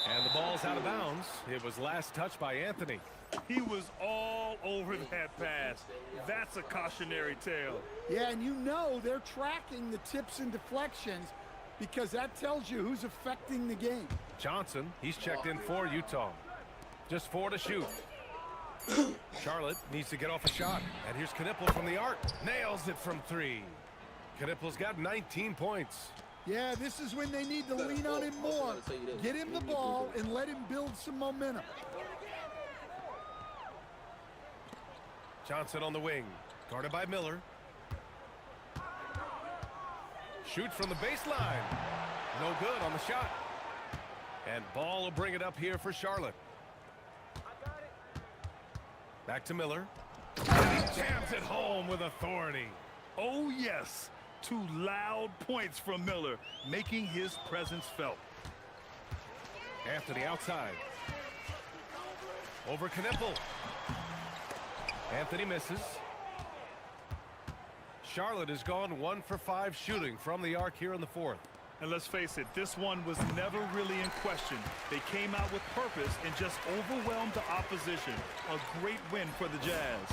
And the ball's out of bounds. It was last touched by Anthony. He was all over that pass. That's a cautionary tale. Yeah, and you know they're tracking the tips and deflections because that tells you who's affecting the game. Johnson, he's checked in for Utah. Just 4 to shoot. Charlotte needs to get off a shot. And here's Knipple from the arc. Nails it from 3. Knipple's got 19 points. Yeah, this is when they need to lean on him more. Get him the ball and let him build some momentum. Johnson on the wing. Guarded by Miller. Shoots from the baseline. No good on the shot. And Ball will bring it up here for Charlotte. Back to Miller. And he jams it home with authority. Oh, yes. 2 loud points from Miller, making his presence felt. Anthony outside. Over Knipple. Anthony misses. Charlotte has gone 1 for 5 shooting from the arc here in the fourth. And let's face it, this one was never really in question. They came out with purpose and just overwhelmed the opposition. A great win for the Jazz.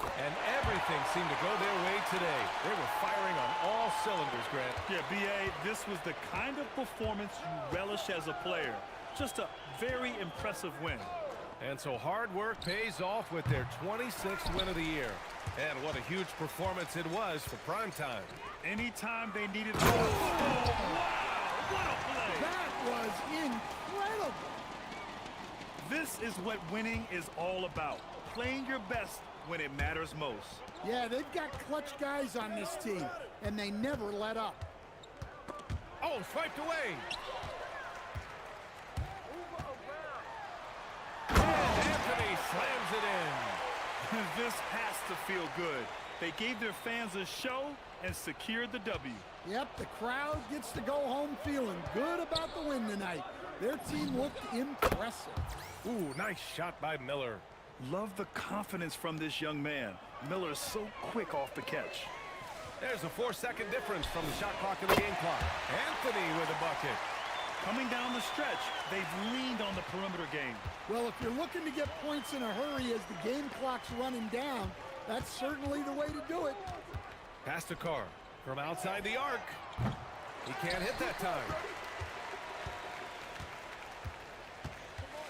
And everything seemed to go their way today. They were firing on all cylinders, Grant. Yeah, B.A., this was the kind of performance you relish as a player. Just a very impressive win. And so hard work pays off with their 26th win of the year. And what a huge performance it was for primetime. Anytime they needed more. Oh, wow! What a play! That was incredible! This is what winning is all about. Playing your best when it matters most. Yeah, they've got clutch guys on this team, and they never let up. Oh, swiped away. And Anthony slams it in. This has to feel good. They gave their fans a show and secured the W. Yep, the crowd gets to go home feeling good about the win tonight. Their team looked impressive. Ooh, nice shot by Miller. Love the confidence from this young man. Miller's so quick off the catch. There's a 4-second difference from the shot clock and the game clock. Anthony with a bucket. Coming down the stretch, they've leaned on the perimeter game. Well, if you're looking to get points in a hurry as the game clock's running down, that's certainly the way to do it. Pass to Carr from outside the arc. He can't hit that time.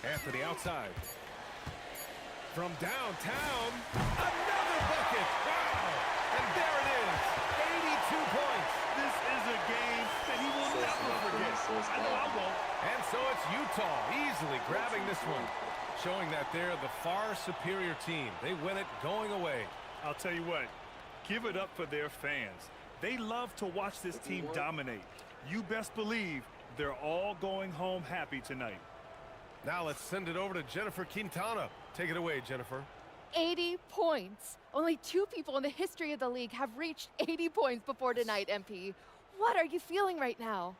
Anthony outside. From downtown, another bucket. Wow! And there it is, 82 points. This is a game that he will never forget. I know I won't. And so it's Utah easily grabbing this one, showing that they're the far superior team. They win it going away. I'll tell you what, give it up for their fans. They love to watch this team dominate. You best believe they're all going home happy tonight. Now let's send it over to Jennifer Quintana. Take it away, Jennifer. 80 points. Only 2 people in the history of the league have reached 80 points before tonight, MP. What are you feeling right now?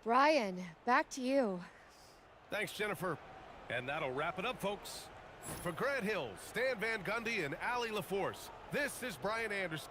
Brian, back to you. Thanks, Jennifer. And that'll wrap it up, folks. For Grant Hill, Stan Van Gundy, and Allie LaForce, this is Brian Anderson.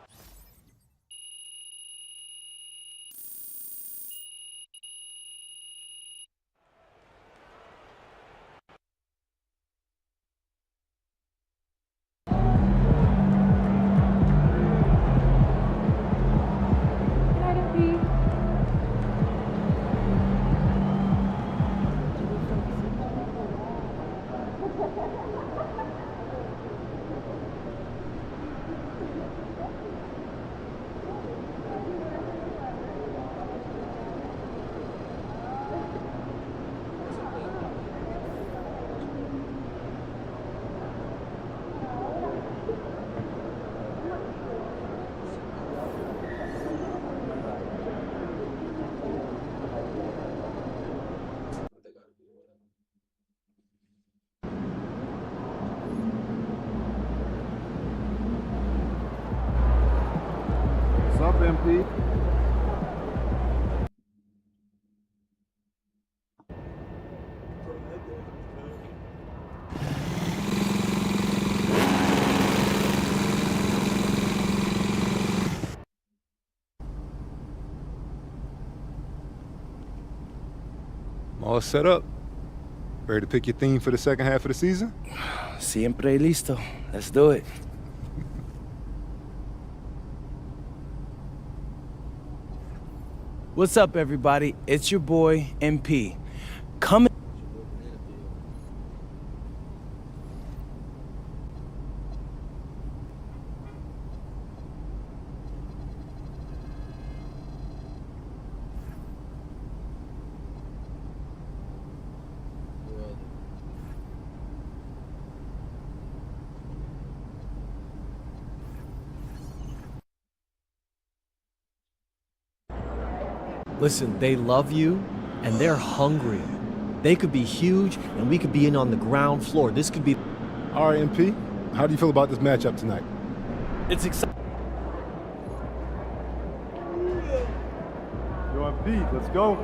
What's up, MP? All set up. Ready to pick your theme for the second half of the season? Siempre listo. Let's do it. What's up, everybody? It's your boy, MP. Coming. Listen, they love you, and they're hungry. They could be huge, and we could be in on the ground floor. This could be... All right, MP. How do you feel about this matchup tonight? It's exciting. Yo, MP, let's go.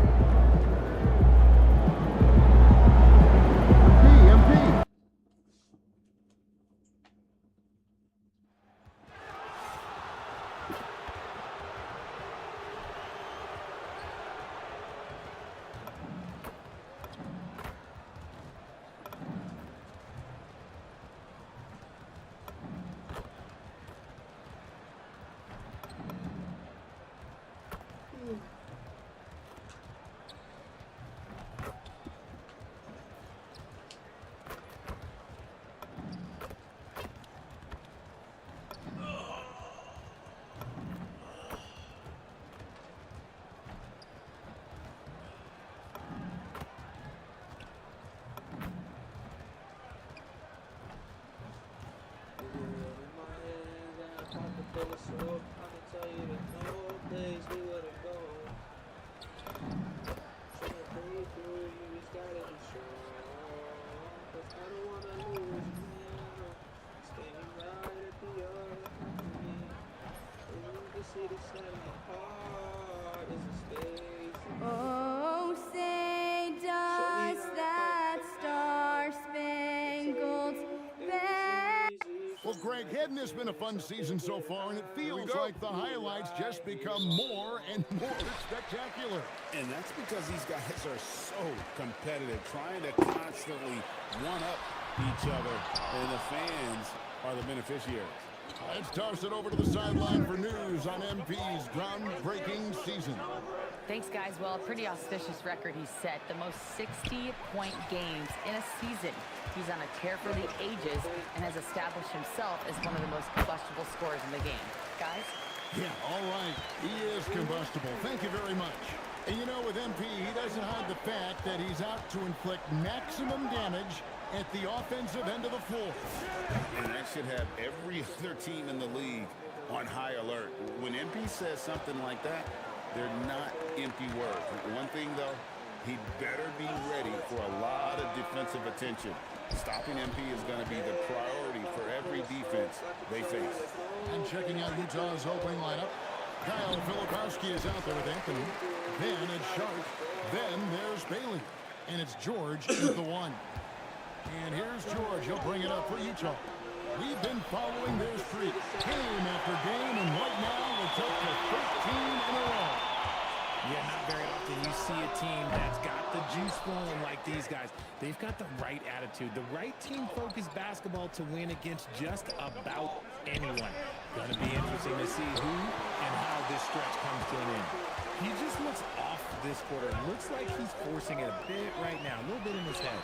MP. Oh, say does that star-spangled banner... Well, Greg, hadn't this been a fun season so far? And it feels like the highlights just become more and more spectacular. And that's because these guys are so competitive, trying to constantly one-up each other, and the fans are the beneficiaries. Let's toss it over to the sideline for news on MP's groundbreaking season. Thanks, guys. Well, a pretty auspicious record he set. The most 60-point games in a season. He's on a tear for the ages and has established himself as one of the most combustible scorers in the game. Guys? Yeah, all right. He is combustible. Thank you very much. And you know, with MP, he doesn't hide the fact that he's out to inflict maximum damage at the offensive end of the floor. And that should have every other team in the league on high alert. When MP says something like that, they're not empty words. One thing, though, he better be ready for a lot of defensive attention. Stopping MP is going to be the priority for every defense they face. And checking out Utah's opening lineup, Kyle Filipowski is out there with Anthony. Then it's Sharp. Then there's Bailey. And it's George at the 1. And here's George. He'll bring it up for Utah. We've been following their streak game after game, and right now it's up to 13 in a row. Yeah, not very often you see a team that's got the juice flowing like these guys. They've got the right attitude, the right team-focused basketball to win against just about anyone. Going to be interesting to see who and how this stretch comes to an end. He just looks off this quarter. It looks like he's forcing it a bit right now, a little bit in his head.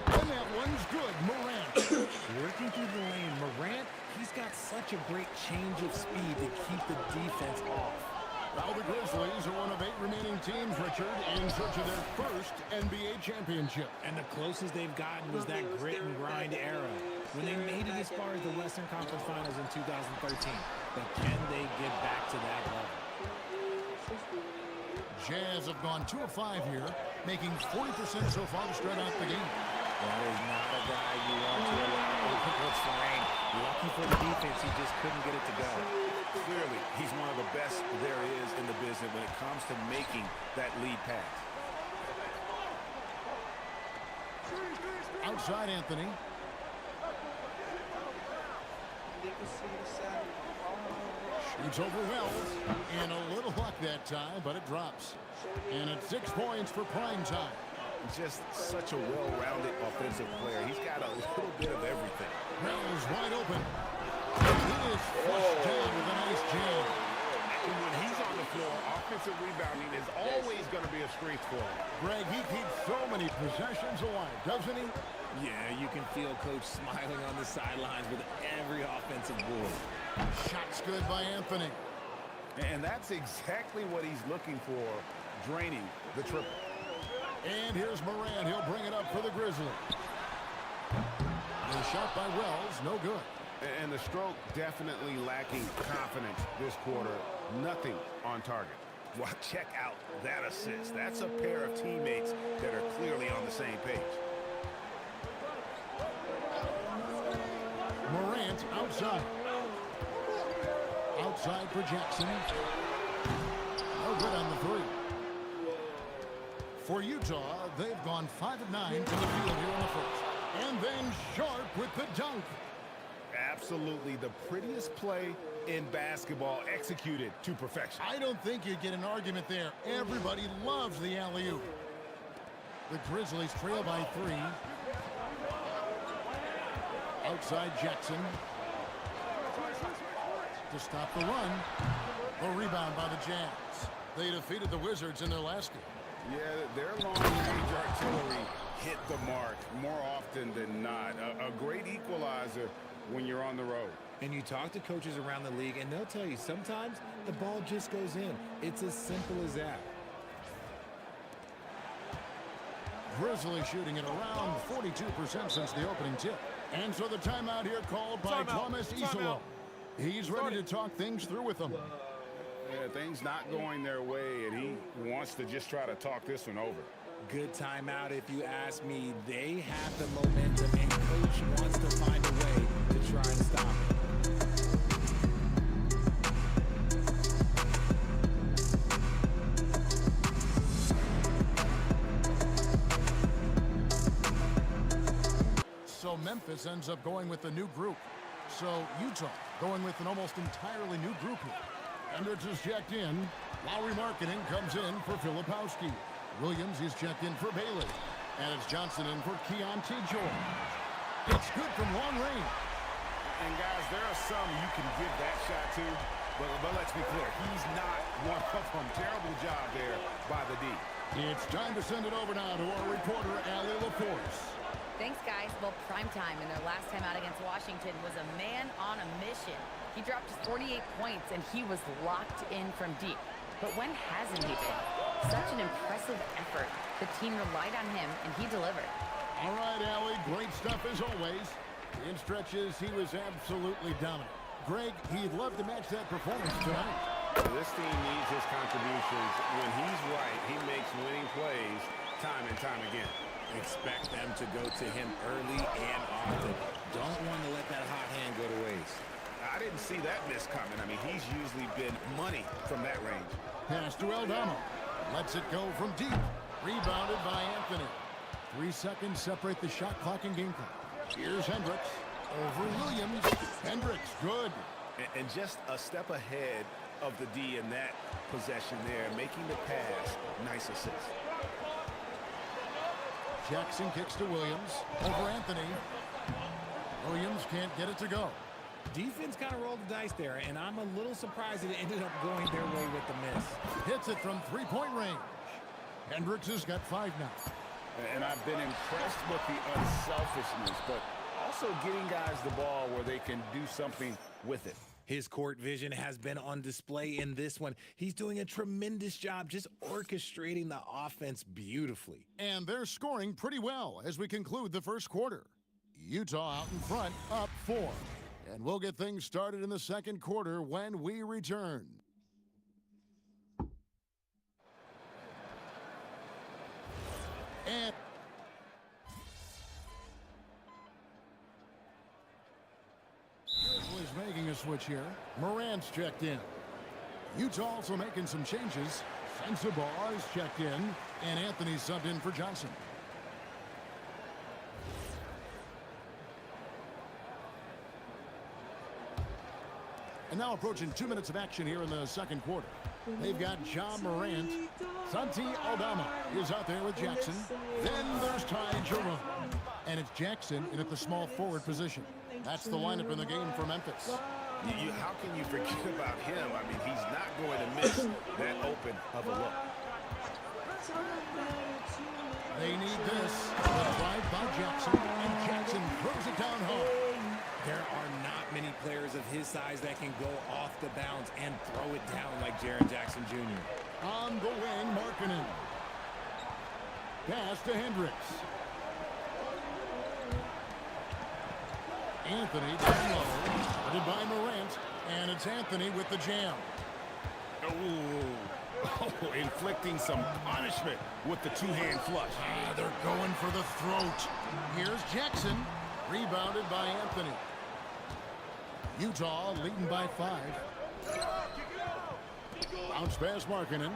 And that one's good, Morant. Working through the lane, Morant, he's got such a great change of speed to keep the defense off. Now the Grizzlies are one of 8 remaining teams, Richard, in search of their first NBA championship. And the closest they've gotten was that grit and grind era, when they made it as far as the Western Conference Finals in 2013. But can they get back to that level? Jazz have gone 2 of 5 here, making 40% so far to start out the game. That is not a guy you want to allow open looks for rain. Lucky for the defense, he just couldn't get it to go. Clearly, he's one of the best there is in the business when it comes to making that lead pass. Outside Anthony. Shoots over Wells. And a little luck that time, but it drops. And it's 6 points for prime time. Just such a well-rounded offensive player. He's got a little bit of everything. Wells wide open. He is flushed down with a nice jam. And when he's on the floor, offensive rebounding is always going to be a strength for him. Greg, he keeps so many possessions alive, doesn't he? Yeah, you can feel Coach smiling on the sidelines with every offensive board. Shot's good by Anthony. And that's exactly what he's looking for, draining the triple. And here's Morant. He'll bring it up for the Grizzlies. A shot by Wells, no good. And the stroke definitely lacking confidence this quarter. Nothing on target. Well, check out that assist. That's a pair of teammates that are clearly on the same page. Morant outside. Outside for Jackson. No good on the 3. For Utah, they've gone 5 of 9 from the field here in the first. And then Sharp with the dunk. Absolutely the prettiest play in basketball, executed to perfection. I don't think you'd get an argument there. Everybody loves the alley-oop. The Grizzlies trail by 3. Outside Jackson. To stop the run. A rebound by the Jazz. They defeated the Wizards in their last game. Yeah, their long-range artillery hit the mark more often than not. A great equalizer when you're on the road. And you talk to coaches around the league, and they'll tell you sometimes the ball just goes in. It's as simple as that. Grizzlies shooting at around 42% since the opening tip. And so the timeout here called by Thomas Isolo. He's ready to talk things through with them. Yeah, things not going their way, and he wants to just try to talk this one over. Good timeout if you ask me. They have the momentum, and Coach wants to find a way to try and stop it. So Memphis ends up going with a new group. So Utah going with an almost entirely new group here. Hendricks is checked in. Lowry Marketing comes in for Filipowski. Williams is checked in for Bailey. And it's Johnson in for Keontae George. It's good from long range. And guys, there are some you can give that shot to, but let's be clear, he's not one of them. Terrible job there by the D. It's time to send it over now to our reporter, Allie LaForce. Thanks, guys. Well, primetime in their last time out against Washington was a man on a mission. He dropped 48 points, and he was locked in from deep. But when hasn't he been? Such an impressive effort. The team relied on him, and he delivered. All right, Allie, great stuff as always. In stretches, he was absolutely dominant. Greg, he'd love to match that performance tonight. This team needs his contributions. When he's right, he makes winning plays time and time again. Expect them to go to him early and often. Don't want to let that hot hand go to waste. I didn't see that miss coming. I mean, he's usually been money from that range. Pass to Aldama. Lets it go from deep. Rebounded by Anthony. 3 seconds separate the shot clock and game clock. Here's Hendricks. Over Williams. Hendricks, good. And just a step ahead of the D in that possession there, making the pass. Nice assist. Jackson kicks to Williams. Over Anthony. Williams can't get it to go. Defense kind of rolled the dice there, and I'm a little surprised it ended up going their way with the miss. Hits it from three-point range. Hendricks has got 5 now. And I've been impressed with the unselfishness, but also getting guys the ball where they can do something with it. His court vision has been on display in this one. He's doing a tremendous job just orchestrating the offense beautifully. And they're scoring pretty well as we conclude the first quarter. Utah out in front, up 4. And we'll get things started in the second quarter when we return. And Grizzlies making a switch here. Morant's checked in. Utah also making some changes. Sensabaugh is checked in, and Anthony subbed in for Johnson. And now approaching 2 minutes of action here in the second quarter. They've got Ja Morant. Santi Aldama is out there with Jackson. Then there's Ty Jerome. And it's Jackson in at the small forward position. That's the lineup in the game for Memphis. How can you forget about him? I mean, he's not going to miss that open of a look. They need this. The drive by Jackson, and Jackson throws it down hard. There are not many players of his size that can go off the bounce and throw it down like Jaren Jackson Jr. On the wing, Markkanen. Pass to Hendricks. Anthony down low. Started by Morant. And it's Anthony with the jam. Oh, inflicting some punishment with the two-hand flush. They're going for the throat. Here's Jackson. Rebounded by Anthony. Utah leading by 5. Bounce pass Markkanen.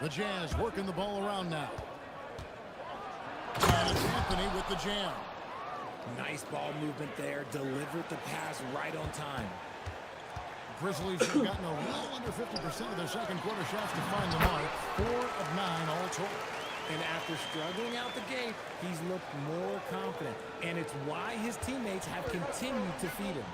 The Jazz working the ball around now. And it's Anthony with the jam. Nice ball movement there. Delivered the pass right on time. Grizzlies have gotten a little under 50% of their second quarter shots to find the mark. 4 of 9 all told. And after struggling out the gate, he's looked more confident. And it's why his teammates have continued to feed him.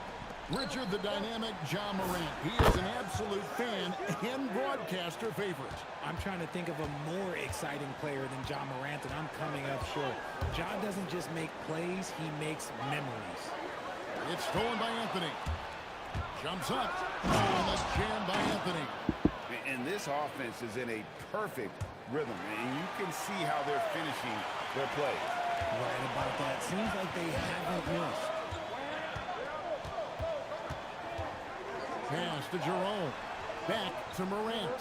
Richard, the dynamic Ja Morant. He is an absolute fan and broadcaster favorite. I'm trying to think of a more exciting player than Ja Morant, and I'm coming up short. Ja doesn't just make plays, he makes memories. It's stolen by Anthony. Jumps up. And that's jammed by Anthony. And this offense is in a perfect rhythm, and you can see how they're finishing their play. Right about that. Seems like they haven't missed. Pass to Jerome. Back to Morant.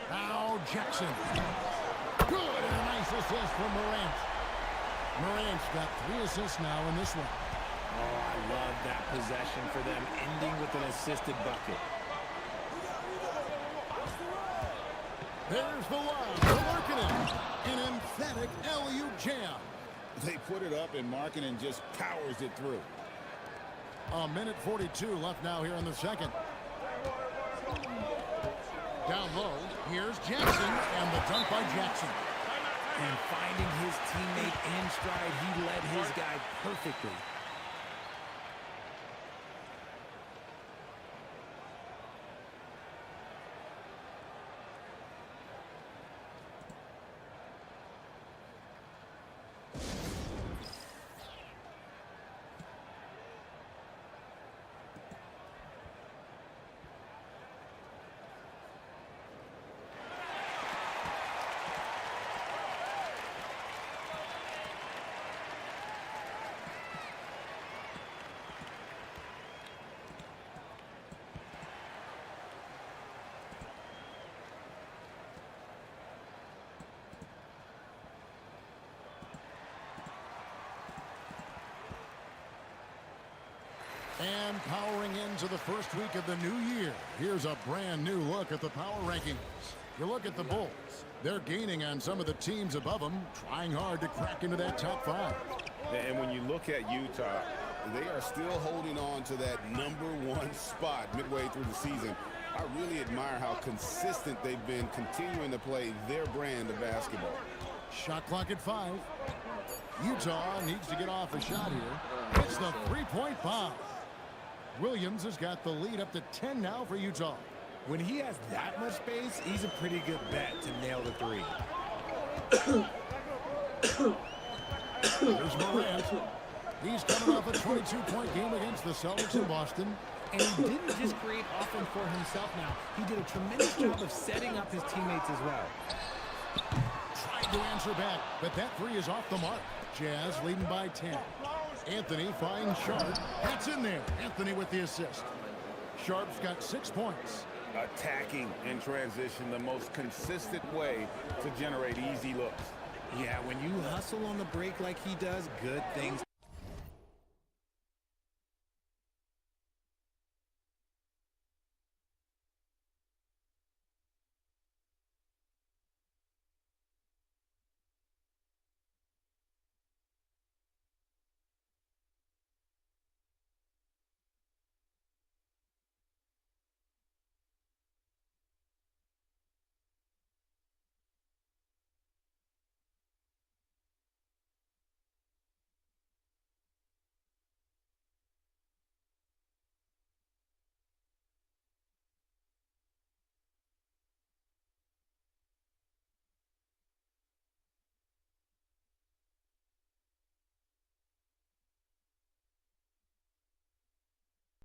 Now Jackson. Good, and a nice assist from Morant. Morant's got 3 assists now in this one. Oh, I love that possession for them, ending with an assisted bucket. There's the lob for Markkanen. An emphatic alley-oop jam. They put it up, and Markkanen just powers it through. A minute 42 left now here in the second. Down low, here's Jackson, and the dunk by Jackson. And finding his teammate in stride, he led his guy perfectly. And powering into the first week of the new year, here's a brand new look at the power rankings. You look at the Bulls. They're gaining on some of the teams above them, trying hard to crack into that top 5. And when you look at Utah, they are still holding on to that #1 spot midway through the season. I really admire how consistent they've been continuing to play their brand of basketball. Shot clock at 5. Utah needs to get off a shot here. It's the three-point bomb. Williams has got the lead up to 10 now for Utah. When he has that much space, he's a pretty good bet to nail the 3. Here's Morant. He's coming off a 22-point game against the Celtics in Boston. And he didn't just create offense for himself now. He did a tremendous job of setting up his teammates as well. Tried to answer back, but that 3 is off the mark. Jazz leading by 10. Anthony finds Sharp. That's in there. Anthony with the assist. Sharp's got 6 points. Attacking in transition, the most consistent way to generate easy looks. Yeah, when you hustle on the break like he does, good things